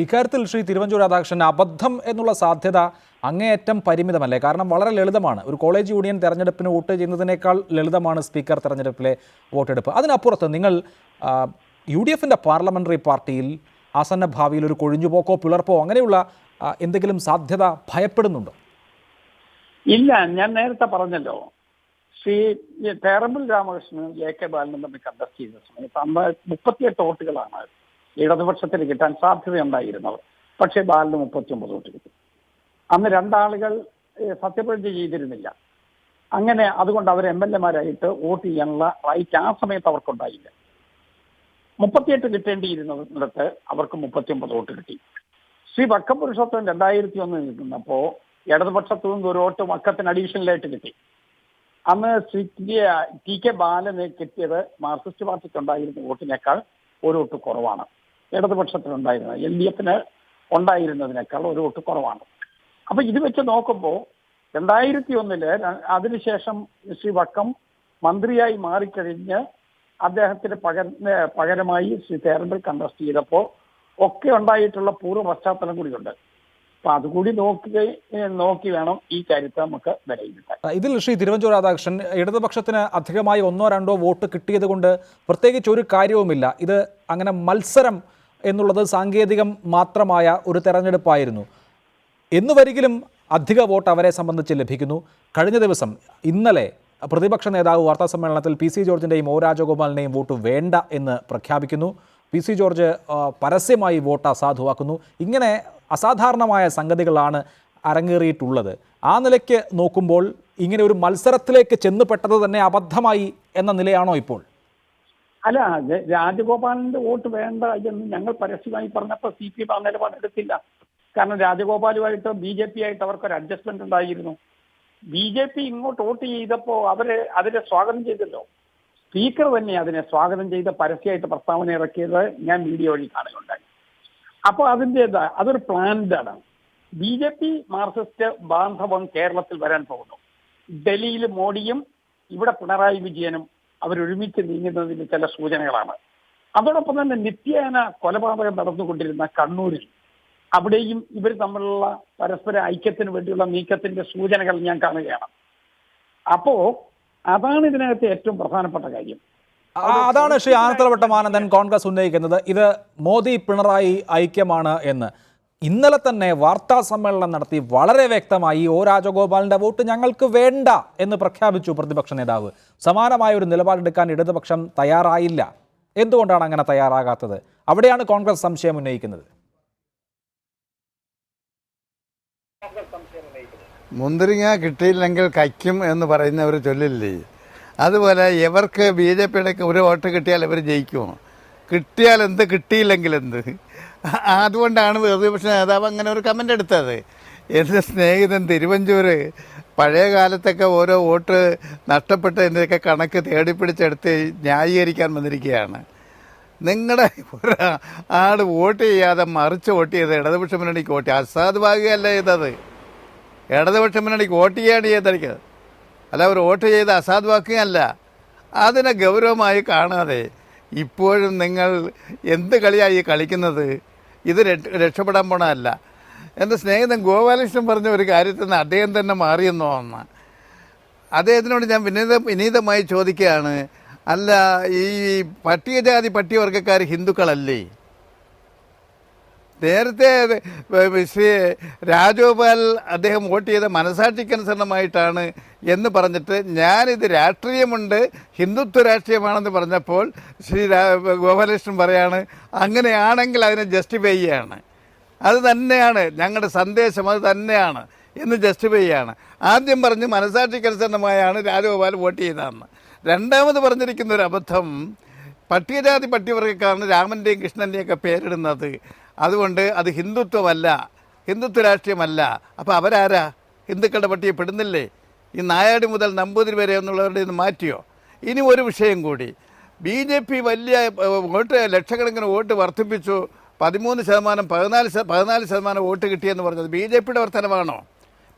ഇക്കാര്യത്തിൽ ശ്രീ തിരുവഞ്ചൂർ രാധാകൃഷ്ണൻ, അബദ്ധം എന്നുള്ള സാധ്യത അങ്ങേയറ്റം പരിമിതമല്ലേ? കാരണം വളരെ ലളിതമാണ്. ഒരു കോളേജ് യൂണിയൻ തെരഞ്ഞെടുപ്പിന് വോട്ട് ചെയ്യുന്നതിനേക്കാൾ ലളിതമാണ് സ്പീക്കർ തെരഞ്ഞെടുപ്പിലെ വോട്ടെടുപ്പ്. അതിനപ്പുറത്ത് നിങ്ങൾ UDFന്റെ പാർലമെന്ററി പാർട്ടിയിൽ ആസന്ന ഭാവിയിൽ ഒരു കൊഴിഞ്ഞുപോക്കോ പിളർപ്പോ അങ്ങനെയുള്ള എന്തെങ്കിലും സാധ്യത ഭയപ്പെടുന്നുണ്ടോ? ഇല്ല, ഞാൻ നേരത്തെ പറഞ്ഞല്ലോ, ശ്രീ തേറമ്പിൽ രാമകൃഷ്ണനും AK ബാലനും തമ്മിൽ കണ്ടസ്റ്റ് ചെയ്ത സമയത്ത് 38 വോട്ടുകളാണ് ഇടതുപക്ഷത്തിന് കിട്ടാൻ സാധ്യതയുണ്ടായിരുന്നത്. പക്ഷേ ബാലന് 39 വോട്ട് കിട്ടി. അന്ന് 2 ആളുകൾ സത്യപ്രതിജ്ഞ ചെയ്തിരുന്നില്ല. അങ്ങനെ അതുകൊണ്ട് അവർ MLA-മാരായിട്ട് വോട്ട് ചെയ്യാനുള്ള റൈറ്റ് ആ സമയത്ത് അവർക്കുണ്ടായില്ല. 38 കിട്ടേണ്ടിയിരുന്നിടത്ത് അവർക്ക് 39 വോട്ട് കിട്ടി. ശ്രീ വക്കം പുരുഷോത്തമൻ 2001 നിൽക്കുന്നപ്പോൾ ഇടതുപക്ഷത്തു നിന്ന് ഒരു വോട്ട് വക്കത്തിന് അഡീഷണലായിട്ട് കിട്ടി. അന്ന് ശ്രീ TK ബാലന് കിട്ടിയത് മാർക്സിസ്റ്റ് പാർട്ടിക്ക് ഉണ്ടായിരുന്ന വോട്ടിനേക്കാൾ ഒരു വോട്ട് കുറവാണ്. ഇടതുപക്ഷത്തിനുണ്ടായിരുന്നത് LDFന് ഉണ്ടായിരുന്നതിനേക്കാൾ ഒരു വോട്ട് കുറവാണ്. അപ്പൊ ഇത് വെച്ച് നോക്കുമ്പോൾ 2001 അതിനുശേഷം ശ്രീ വക്കം മന്ത്രിയായി മാറിക്കഴിഞ്ഞ് അദ്ദേഹത്തിന് പകരമായി ശ്രീ തേറമ്പിൽ കണ്ടസ്റ്റ് ചെയ്തപ്പോൾ ഒക്കെ ഉണ്ടായിട്ടുള്ള പൂർവ്വ പശ്ചാത്തലം കൂടിയുണ്ട്. അപ്പൊ അതുകൂടി നോക്കി വേണം ഈ കാര്യത്തെ നമുക്ക് വിലയിരുത്താൻ. ഇതിൽ ശ്രീ തിരുവഞ്ചൂർ രാധാകൃഷ്ണൻ, ഇടതുപക്ഷത്തിന് അധികമായി 1-2 വോട്ട് കിട്ടിയത് കൊണ്ട് പ്രത്യേകിച്ച് ഒരു കാര്യവുമില്ല. ഇത് അങ്ങനെ മത്സരം എന്നുള്ളത് സാങ്കേതികം മാത്രമായ ഒരു തെരഞ്ഞെടുപ്പായിരുന്നു എന്ന് വരികിലും അധിക വോട്ട് അവരെ സംബന്ധിച്ച് ലഭിക്കുന്നു. കഴിഞ്ഞ ദിവസം ഇന്നലെ പ്രതിപക്ഷ നേതാവ് വാർത്താസമ്മേളനത്തിൽ PC ജോർജിൻ്റെയും O രാജഗോപാലിൻ്റെയും വോട്ട് വേണ്ട എന്ന് പ്രഖ്യാപിക്കുന്നു. PC ജോർജ് പരസ്യമായി വോട്ട് അസാധുവാക്കുന്നു. ഇങ്ങനെ അസാധാരണമായ സംഗതികളാണ് അരങ്ങേറിയിട്ടുള്ളത്. ആ നിലയ്ക്ക് നോക്കുമ്പോൾ ഇങ്ങനെ ഒരു മത്സരത്തിലേക്ക് ചെന്നുപെട്ടത് തന്നെ അബദ്ധമായി എന്ന നിലയാണോ ഇപ്പോൾ? അല്ല, രാജഗോപാലിന്റെ വോട്ട് വേണ്ട എന്ന് ഞങ്ങൾ പരസ്യമായി പറഞ്ഞപ്പോൾ CPM ആ നിലപാടെടുത്തില്ല. കാരണം രാജഗോപാലുമായിട്ട് BJP ആയിട്ട് അവർക്കൊരു അഡ്ജസ്റ്റ്മെന്റ് ഉണ്ടായിരുന്നു. BJP ഇങ്ങോട്ട് വോട്ട് ചെയ്തപ്പോൾ അതിനെ സ്വാഗതം ചെയ്തല്ലോ. സ്പീക്കർ തന്നെ അതിനെ സ്വാഗതം ചെയ്ത് പരസ്യമായിട്ട് പ്രസ്താവന ഇറക്കിയത് ഞാൻ വീഡിയോ വഴി കാണുകയുണ്ടായി. അപ്പോൾ അതൊരു പ്ലാൻഡാണ്. BJP മാർക്സിസ്റ്റ് ബാന്ധവം കേരളത്തിൽ വരാൻ പോകുന്നു. ഡൽഹിയിൽ മോഡിയും ഇവിടെ പിണറായി വിജയനും അവരൊരുമിച്ച് നീങ്ങുന്നതിന് ചില സൂചനകളാണ്. അതോടൊപ്പം തന്നെ നിത്യേന കൊലപാതകം നടന്നുകൊണ്ടിരുന്ന കണ്ണൂരിൽ അവിടെയും ഇവർ തമ്മിലുള്ള പരസ്പര ഐക്യത്തിന് വേണ്ടിയുള്ള നീക്കത്തിന്റെ സൂചനകൾ ഞാൻ കാണുകയാണ്. അപ്പോ അതാണ് ഇതിനകത്ത് ഏറ്റവും പ്രധാനപ്പെട്ട കാര്യം. അതാണ് ശ്രീ ആനത്തലവട്ടം ആനന്ദൻ കോൺഗ്രസ് ഉന്നയിക്കുന്നത്, ഇത് മോദി പിണറായി ഐക്യമാണ് എന്ന്. ഇന്നലെ തന്നെ വാർത്താ സമ്മേളനം നടത്തി വളരെ വ്യക്തമായി O രാജഗോപാലിന്റെ വോട്ട് ഞങ്ങൾക്ക് വേണ്ട എന്ന് പ്രഖ്യാപിച്ചു പ്രതിപക്ഷ നേതാവ്. സമാനമായ ഒരു നിലപാടെടുക്കാൻ ഇടതുപക്ഷം തയ്യാറായില്ല. എന്തുകൊണ്ടാണ് അങ്ങനെ തയ്യാറാകാത്തത്? അവിടെയാണ് കോൺഗ്രസ് സംശയം ഉന്നയിക്കുന്നത്. മുന്തിരിങ്ങ കിട്ടിയില്ലെങ്കിൽ കയ്ക്കും എന്ന് പറയുന്ന ഒരു ചൊല്ലില്ലേ, അതുപോലെ ഇവർക്ക് BJPയുടെ ഒരു വോട്ട് കിട്ടിയാൽ ഇവർ ജയിക്കുമോ? കിട്ടിയാൽ എന്ത്, കിട്ടിയില്ലെങ്കിൽ എന്ത്? അതുകൊണ്ടാണ് പ്രതിപക്ഷ നേതാവ് അങ്ങനെ ഒരു കമൻ്റ് എടുത്തത്. എൻ്റെ സ്നേഹിതൻ തിരുവഞ്ചൂർ പഴയ കാലത്തൊക്കെ ഓരോ വോട്ട് നഷ്ടപ്പെട്ടതിൻ്റെയൊക്കെ കണക്ക് തേടിപ്പിടിച്ചെടുത്ത് ന്യായീകരിക്കാൻ വന്നിരിക്കുകയാണ്. നിങ്ങളുടെ ഒരാൾ വോട്ട് ചെയ്യാതെ മറിച്ച് വോട്ട് ചെയ്ത് ഇടതുപക്ഷ മുന്നണിക്ക് വോട്ട് അസാധുവാകുകയല്ല ചെയ്തത്. ഇടതുപക്ഷ മുന്നണിക്ക് വോട്ട് ചെയ്യാണ് ചെയ്തിരിക്കുന്നത്, അല്ല ഒരു വോട്ട് ചെയ്ത് അസാധുവാക്കുകയല്ല. അതിനെ ഗൗരവമായി കാണാതെ ഇപ്പോഴും നിങ്ങൾ എന്ത് കളിയായി കളിക്കുന്നത്? ഇത് രക്ഷപ്പെടാൻ പോണതല്ല. എൻ്റെ സ്നേഹിതൻ ഗോപാലകൃഷ്ണൻ പറഞ്ഞ ഒരു കാര്യത്തിൽ നിന്ന് അദ്ദേഹം തന്നെ മാറിയെന്നോ എന്ന്. അദ്ദേഹത്തിനോട് ഞാൻ വിനീതമായി ചോദിക്കുകയാണ്, അല്ല ഈ പട്ടികജാതി പട്ടികവർഗക്കാർ ഹിന്ദുക്കളല്ലേ? നേരത്തെ ശ്രീ രാജഗോപാൽ അദ്ദേഹം വോട്ട് ചെയ്ത മനസാക്ഷിക്കനുസരണമായിട്ടാണ് എന്ന് പറഞ്ഞിട്ട് ഞാനിത് രാഷ്ട്രീയമുണ്ട്, ഹിന്ദുത്വ രാഷ്ട്രീയമാണെന്ന് പറഞ്ഞപ്പോൾ ശ്രീ ഗോപാലകൃഷ്ണൻ പറയാണ് അങ്ങനെയാണെങ്കിൽ അതിനെ ജസ്റ്റിഫൈ ചെയ്യാണ്. അത് തന്നെയാണ് ഞങ്ങളുടെ സന്ദേശം, അത് തന്നെയാണ് എന്ന് ജസ്റ്റിഫൈ ചെയ്യാണ്. ആദ്യം പറഞ്ഞ് മനസാക്ഷിക്കനുസരണമായാണ് രാജഗോപാൽ വോട്ട് ചെയ്തതെന്ന്. രണ്ടാമത് പറഞ്ഞിരിക്കുന്ന ഒരു അബദ്ധം, പട്ടികജാതി പട്ടികവർഗക്കാരാണ് രാമൻ്റെയും കൃഷ്ണൻ്റെയും ഒക്കെ പേരിടുന്നത്, അതുകൊണ്ട് അത് ഹിന്ദുത്വമല്ല, ഹിന്ദുത്വ രാഷ്ട്രീയമല്ല. അപ്പോൾ അവരാരാ? ഹിന്ദുക്കളുടെ പട്ടികയിൽ പെടുന്നില്ലേ? ഈ നായാടി മുതൽ നമ്പൂതിരി വരെ എന്നുള്ളവരുടെ ഇത് മാറ്റിയോ? ഇനി ഒരു വിഷയം കൂടി, BJP വലിയ വോട്ട്, ലക്ഷക്കണക്കിന് വോട്ട് വർദ്ധിപ്പിച്ചു, 13%, 14% വോട്ട് കിട്ടിയെന്ന് പറഞ്ഞത് BJPയുടെ വർധനമാണോ?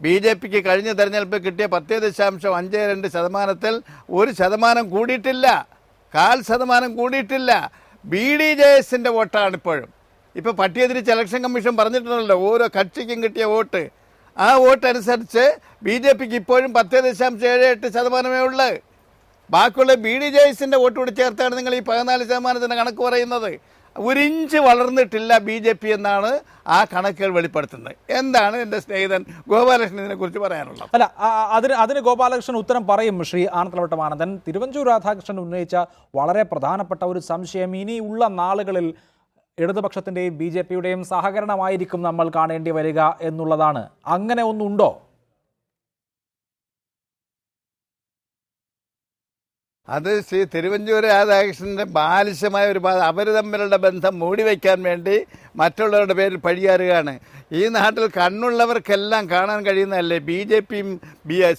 BJPക്ക് കഴിഞ്ഞ തെരഞ്ഞെടുപ്പിൽ കിട്ടിയ 10.52%-ൽ 1% കൂടിയിട്ടില്ല, 0.5% കൂടിയിട്ടില്ല. BDJSൻ്റെ വോട്ടാണ് ഇപ്പോഴും. ഇപ്പോൾ പട്ടിക തിരിച്ച് ഇലക്ഷൻ കമ്മീഷൻ പറഞ്ഞിട്ടുണ്ടല്ലോ ഓരോ കക്ഷിക്കും കിട്ടിയ വോട്ട്, ആ വോട്ട് അനുസരിച്ച് BJPക്ക് ഇപ്പോഴും 10.78% ഉള്ളു. ബാക്കിയുള്ള BDJSൻ്റെ വോട്ട് കൂടി ചേർത്താണ് നിങ്ങൾ ഈ 14% കണക്ക് പറയുന്നത്. ഒരു ഇഞ്ച് വളർന്നിട്ടില്ല BJP എന്നാണ് ആ കണക്കുകൾ വെളിപ്പെടുത്തുന്നത്. എന്താണ് എൻ്റെ സ്നേഹിതൻ ഗോപാലകൃഷ്ണൻ ഇതിനെക്കുറിച്ച് പറയാനുള്ളത്? അല്ല, അതിന് ഗോപാലകൃഷ്ണൻ ഉത്തരം പറയും. ശ്രീ ആനത്തലവട്ടം ആനന്ദൻ, തിരുവഞ്ചൂർ രാധാകൃഷ്ണൻ ഉന്നയിച്ച വളരെ പ്രധാനപ്പെട്ട ഒരു സംശയം, ഇനിയുള്ള നാളുകളിൽ ഇടതുപക്ഷത്തിൻ്റെയും BJPയുടെയും സഹകരണമായിരിക്കും നമ്മൾ കാണേണ്ടി വരിക എന്നുള്ളതാണ്. അങ്ങനെ ഒന്നുണ്ടോ? അത് ശ്രീ തിരുവഞ്ചൂർ രാധാകൃഷ്ണൻ്റെ ബാലിശമായ ഒരു അവർ തമ്മിലുള്ള ബന്ധം മൂടിവെക്കാൻ വേണ്ടി മറ്റുള്ളവരുടെ പേരിൽ പഴിയാറുകയാണ്. ഈ നാട്ടിൽ കണ്ണുള്ളവർക്കെല്ലാം കാണാൻ കഴിയുന്നതല്ലേ BJPയും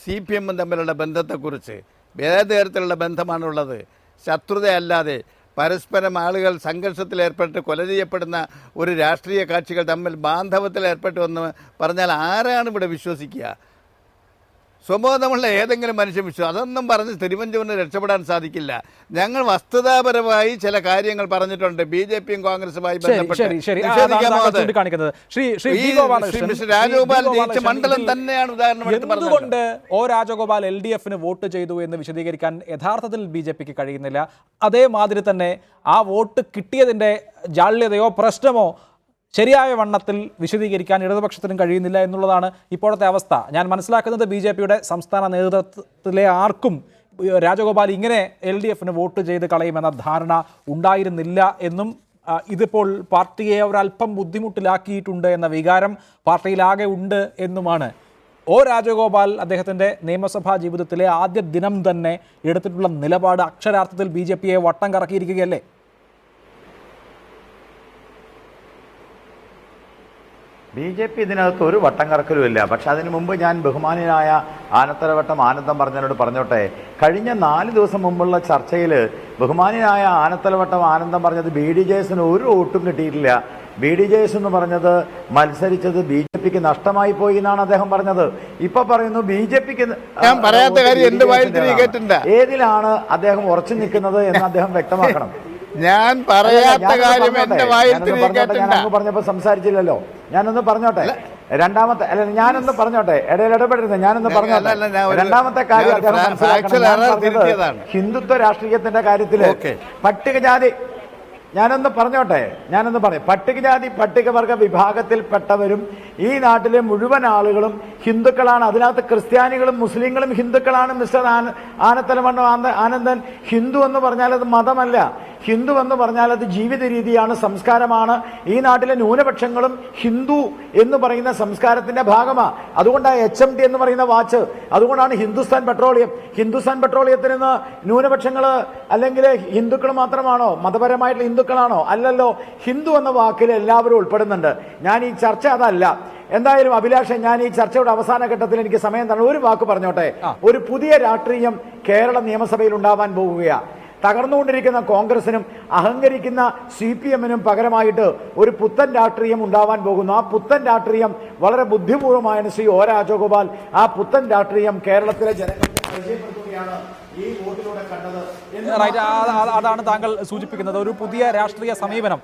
CPM തമ്മിലുള്ള ബന്ധത്തെക്കുറിച്ച്? ഏത് തരത്തിലുള്ള ബന്ധമാണുള്ളത്? ശത്രുതയല്ലാതെ പരസ്പരം ആളുകൾ സംഘർഷത്തിലേർപ്പെട്ട് കൊല ചെയ്യപ്പെടുന്ന ഒരു രാഷ്ട്രീയ കക്ഷികൾ തമ്മിൽ ബാന്ധവത്തിലേർപ്പെട്ടു എന്ന് പറഞ്ഞാൽ ആരാണ് ഇവിടെ വിശ്വസിക്കുക? സ്വബോധമുള്ള ഏതെങ്കിലും മനുഷ്യൻ വിശ്വാസം അതൊന്നും പറഞ്ഞ് തിരുവഞ്ചൂരിന് രക്ഷപ്പെടാൻ സാധിക്കില്ല. ഞങ്ങൾ വസ്തുതാപരമായി ചില കാര്യങ്ങൾ പറഞ്ഞിട്ടുണ്ട് BJPയും കോൺഗ്രസുമായി ബന്ധപ്പെട്ട്. രാജഗോപാൽ ജയിച്ച മണ്ഡലം തന്നെയാണ് ഉദാഹരണം. എന്തുകൊണ്ട് രാജഗോപാൽ LDFന് വോട്ട് ചെയ്തു എന്ന് വിശദീകരിക്കാൻ യഥാർത്ഥത്തിൽ BJPക്ക് കഴിയുന്നില്ല? അതേമാതിരി തന്നെ ആ വോട്ട് കിട്ടിയതിൻ്റെ ജാള്യതയോ പ്രശ്നമോ ശരിയായ വണ്ണത്തിൽ വിശദീകരിക്കാൻ ഇടതുപക്ഷത്തിനും കഴിയുന്നില്ല എന്നുള്ളതാണ് ഇപ്പോഴത്തെ അവസ്ഥ. ഞാൻ മനസ്സിലാക്കുന്നത് BJPയുടെ സംസ്ഥാന നേതൃത്വത്തിലെ ആർക്കും രാജഗോപാൽ ഇങ്ങനെ LDFന് വോട്ട് ചെയ്ത് കളയുമെന്ന ധാരണ ഉണ്ടായിരുന്നില്ല എന്നും ഇതിപ്പോൾ പാർട്ടിയെ ഒരല്പം ബുദ്ധിമുട്ടിലാക്കിയിട്ടുണ്ട് എന്ന വികാരം പാർട്ടിയിലാകെ ഉണ്ട് എന്നുമാണ്. രാജഗോപാൽ അദ്ദേഹത്തിൻ്റെ നിയമസഭാ ജീവിതത്തിലെ ആദ്യ ദിനം തന്നെ എടുത്തിട്ടുള്ള നിലപാട് അക്ഷരാർത്ഥത്തിൽ BJPയെ വട്ടം കറക്കിയിരിക്കുകയല്ലേ? BJP ഇതിനകത്ത് ഒരു വട്ടം കറക്കലുമില്ല. പക്ഷെ അതിനു മുമ്പ് ഞാൻ ബഹുമാനിയായ ആനത്തലവട്ടം ആനന്ദം പറഞ്ഞോട്ടെ, കഴിഞ്ഞ 4 ദിവസം മുമ്പുള്ള ചർച്ചയിൽ ബഹുമാനിയായ ആനത്തലവട്ടം ആനന്ദം പറഞ്ഞത് BDJSന് ഒരു വോട്ടും കിട്ടിയിട്ടില്ല. BDJS എന്ന് പറഞ്ഞത് മത്സരിച്ചത് BJPക്ക് നഷ്ടമായി പോയി എന്നാണ് അദ്ദേഹം പറഞ്ഞത്. ഇപ്പൊ പറയുന്നു BJPക്ക് ഞാൻ പറയാത്ത കാര്യം എന്റെ വായിൽ കേട്ടില്ല. ഏതിലാണ് അദ്ദേഹം ഉറച്ചു നിൽക്കുന്നത് എന്ന് അദ്ദേഹം വ്യക്തമാക്കണം. ഞാൻ പറയാത്ത കാര്യം എന്റെ വായിൽ പറഞ്ഞപ്പോ സംസാരിച്ചില്ലല്ലോ. ഞാനൊന്ന് പറഞ്ഞോട്ടെ. രണ്ടാമത്തെ ഞാനൊന്ന് പറഞ്ഞോട്ടെ, ഇടയിൽ ഇടപെടരുത്. ഞാനൊന്ന് പറഞ്ഞോട്ടെ. രണ്ടാമത്തെ കാര്യം ഹിന്ദുത്വ രാഷ്ട്രീയത്തിന്റെ കാര്യത്തില് പട്ടികജാതി ഞാനൊന്ന് പറയാം. പട്ടികജാതി പട്ടികവർഗ വിഭാഗത്തിൽപ്പെട്ടവരും ഈ നാട്ടിലെ മുഴുവൻ ആളുകളും ഹിന്ദുക്കളാണ്. അതിനകത്ത് ക്രിസ്ത്യാനികളും മുസ്ലിങ്ങളും ഹിന്ദുക്കളാണ്. മിസ്റ്റർ ആനത്തലവട്ടം ആനന്ദൻ, ഹിന്ദു എന്ന് പറഞ്ഞാൽ അത് മതമല്ല. ഹിന്ദു എന്ന് പറഞ്ഞാൽ അത് ജീവിത രീതിയാണ്, സംസ്കാരമാണ്. ഈ നാട്ടിലെ ന്യൂനപക്ഷങ്ങളും ഹിന്ദു എന്ന് പറയുന്ന സംസ്കാരത്തിന്റെ ഭാഗമാണ്. അതുകൊണ്ടാണ് HMT എന്ന് പറയുന്ന വാച്ച്. അതുകൊണ്ടാണ് ഹിന്ദുസ്ഥാൻ പെട്രോളിയത്തിൽ നിന്ന് ന്യൂനപക്ഷങ്ങൾ അല്ലെങ്കിൽ ഹിന്ദുക്കൾ മാത്രമാണോ? മതപരമായിട്ടുള്ള ഹിന്ദുക്കളാണോ? അല്ലല്ലോ. ഹിന്ദു എന്ന വാക്കിൽ എല്ലാവരും ഉൾപ്പെടുന്നുണ്ട്. ഞാൻ ഈ ചർച്ച അതല്ല. എന്തായാലും അഭിലാഷൻ, ഞാൻ ഈ ചർച്ചയുടെ അവസാന ഘട്ടത്തിൽ എനിക്ക് സമയം തന്നെ ഒരു വാക്ക് പറഞ്ഞോട്ടെ. ഒരു പുതിയ രാഷ്ട്രീയം കേരള നിയമസഭയിൽ ഉണ്ടാവാൻ പോകുകയാണ്. തകർന്നുകൊണ്ടിരിക്കുന്ന കോൺഗ്രസിനും അഹങ്കരിക്കുന്ന CPMനും പകരമായിട്ട് ഒരു പുത്തൻ രാഷ്ട്രീയം ഉണ്ടാവാൻ പോകുന്നു. ആ പുത്തൻ രാഷ്ട്രീയം വളരെ ബുദ്ധിപൂർവ്വമാണ് ശ്രീ രാജഗോപാൽ ആ പുത്തൻ രാഷ്ട്രീയം കേരളത്തിലെ ജനങ്ങൾക്ക് പരിചയപ്പെടുത്തുകയാണ് ഈ വോട്ടിലൂടെ കണ്ടത് റൈറ്റ്, അതാണ് താങ്കൾ സൂചിപ്പിക്കുന്നത് ഒരു പുതിയ രാഷ്ട്രീയ സമീപനം.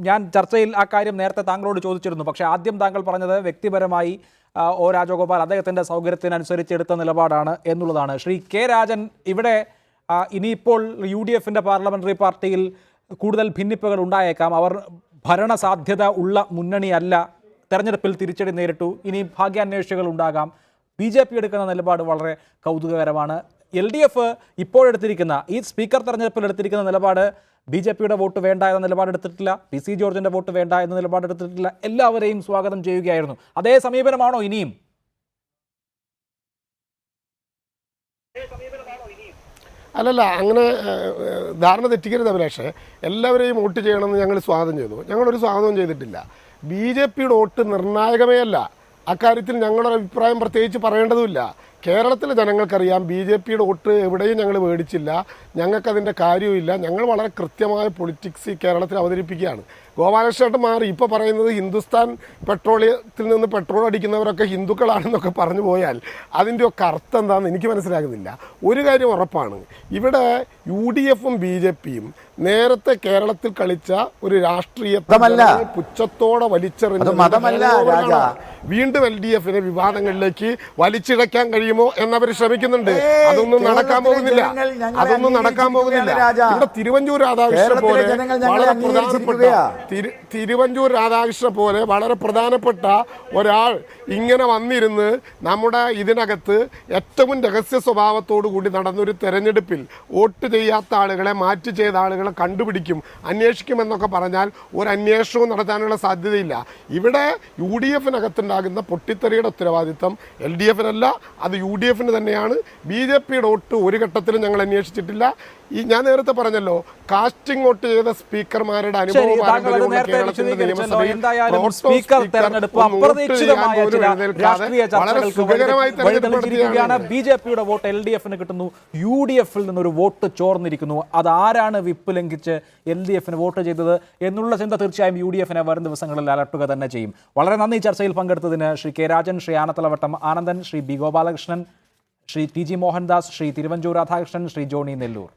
ഞാൻ ചർച്ചയിൽ ആ കാര്യം നേരത്തെ താങ്കളോട് ചോദിച്ചിരുന്നു. പക്ഷേ ആദ്യം താങ്കൾ പറഞ്ഞത് വ്യക്തിപരമായി ഒ രാജഗോപാൽ അദ്ദേഹത്തിൻ്റെ സൗകര്യത്തിനനുസരിച്ച് എടുത്ത നിലപാടാണ് എന്നുള്ളതാണ്. ശ്രീ കെ രാജൻ, ഇവിടെ ഇനിയിപ്പോൾ UDFന്റെ പാർലമെന്ററി പാർട്ടിയിൽ കൂടുതൽ ഭിന്നിപ്പുകൾ ഉണ്ടായേക്കാം. അവർ ഭരണസാധ്യത ഉള്ള മുന്നണിയല്ല, തെരഞ്ഞെടുപ്പിൽ തിരിച്ചടി നേരിട്ടു. ഇനി ഭാഗ്യാന്വേഷികൾ ഉണ്ടാകാം. BJP എടുക്കുന്ന നിലപാട് വളരെ കൗതുകകരമാണ്. LDF ഇപ്പോഴെടുത്തിരിക്കുന്ന ഈ സ്പീക്കർ തെരഞ്ഞെടുപ്പിൽ എടുത്തിരിക്കുന്ന നിലപാട് BJPയുടെ വോട്ട് വേണ്ട എന്ന നിലപാടെടുത്തിട്ടില്ല, PC ജോർജിൻ്റെ വോട്ട് വേണ്ട എന്ന നിലപാടെടുത്തിട്ടില്ല. എല്ലാവരെയും സ്വാഗതം ചെയ്യുകയായിരുന്നു. അതേ സമീപനമാണോ ഇനിയും? അല്ലല്ല, അങ്ങനെ ധാരണ തെറ്റിക്കരുത് അഭിലാഷേ. എല്ലാവരെയും വോട്ട് ചെയ്യണമെന്ന് ഞങ്ങൾ സ്വാഗതം ചെയ്തു. ഞങ്ങളൊരു സ്വാഗതവും ചെയ്തിട്ടില്ല. BJPയുടെ വോട്ട് നിർണായകമേ അല്ല. അക്കാര്യത്തിൽ ഞങ്ങളുടെ അഭിപ്രായം പ്രത്യേകിച്ച് പറയേണ്ടതുമില്ല. കേരളത്തിലെ ജനങ്ങൾക്കറിയാം BJPയുടെ വോട്ട് എവിടെയും ഞങ്ങൾ മേടിച്ചില്ല. ഞങ്ങൾക്കതിൻ്റെ കാര്യവുമില്ല. ഞങ്ങൾ വളരെ കൃത്യമായ പൊളിറ്റിക്സ് ഈ കേരളത്തിൽ അവതരിപ്പിക്കുകയാണ്. ഗോപാലകൃഷ്ണൻ മാറി ഇപ്പോൾ പറയുന്നത് ഹിന്ദുസ്ഥാൻ പെട്രോളിയത്തിൽ നിന്ന് പെട്രോൾ അടിക്കുന്നവരൊക്കെ ഹിന്ദുക്കളാണെന്നൊക്കെ പറഞ്ഞു പോയാൽ അതിൻ്റെ ഒക്കെ അർത്ഥം എന്താണെന്ന് എനിക്ക് മനസ്സിലാകുന്നില്ല. ഒരു കാര്യം ഉറപ്പാണ്, ഇവിടെ UDFും BJPയും നേരത്തെ കേരളത്തിൽ കളിച്ച ഒരു രാഷ്ട്രീയത്തെ പുച്ഛത്തോടെ വലിച്ചെറിഞ്ഞ വീണ്ടും LDFനെ വിവാദങ്ങളിലേക്ക് വലിച്ചിഴക്കാൻ കഴിയുമോ എന്നവർ ശ്രമിക്കുന്നുണ്ട്. അതൊന്നും നടക്കാൻ പോകുന്നില്ല. ഇവിടെ തിരുവഞ്ചൂർ രാധാകൃഷ്ണൻ പോലെ വളരെ പ്രധാനപ്പെട്ട വളരെ പ്രധാനപ്പെട്ട ഒരാൾ ഇങ്ങനെ വന്നിരുന്ന് നമ്മുടെ ഇതിനകത്ത് ഏറ്റവും രഹസ്യ സ്വഭാവത്തോടു കൂടി നടന്നൊരു തെരഞ്ഞെടുപ്പിൽ വോട്ട് ചെയ്യാത്ത ആളുകളെ മാറ്റി ചെയ്ത ആളുകളെ കണ്ടുപിടിക്കും, അന്വേഷിക്കുമെന്നൊക്കെ പറഞ്ഞാൽ ഒരു അന്വേഷണവും നടത്താനുള്ള സാധ്യതയില്ല. ഇവിടെ UDFനകത്തുണ്ടാകുന്ന പൊട്ടിത്തെറിയുടെ ഉത്തരവാദിത്തം LDFനല്ല, അത് UDFന് തന്നെയാണ്. BJPയുടെ വോട്ട് ഒരു ഘട്ടത്തിലും ഞങ്ങൾ അന്വേഷിച്ചിട്ടില്ല. ഈ ഞാൻ നേരത്തെ പറഞ്ഞല്ലോ, കാസ്റ്റിംഗ് വോട്ട് ചെയ്ത സ്പീക്കർമാരുടെ അനുഭവം BJPയുടെ വോട്ട് LDFന് കിട്ടുന്നു. UDFിൽ നിന്നൊരു വോട്ട് ചോർന്നിരിക്കുന്നു. അതാരാണ് വിപ്പ് ലംഘിച്ച് LDFന് വോട്ട് ചെയ്തത് എന്നുള്ള ചിന്ത തീർച്ചയായും UDFനെ വരും ദിവസങ്ങളിൽ അലട്ടുക തന്നെ ചെയ്യും. വളരെ നന്ദി ചർച്ചയിൽ പങ്കെടുത്തതിന് Shri K Rajan, Shri Anathalavattom Anandan, Shri B Gopalakrishnan, Shri TG Mohandas, Shri Thiruvanchoor Radhakrishnan, Shri Johnny Nellore.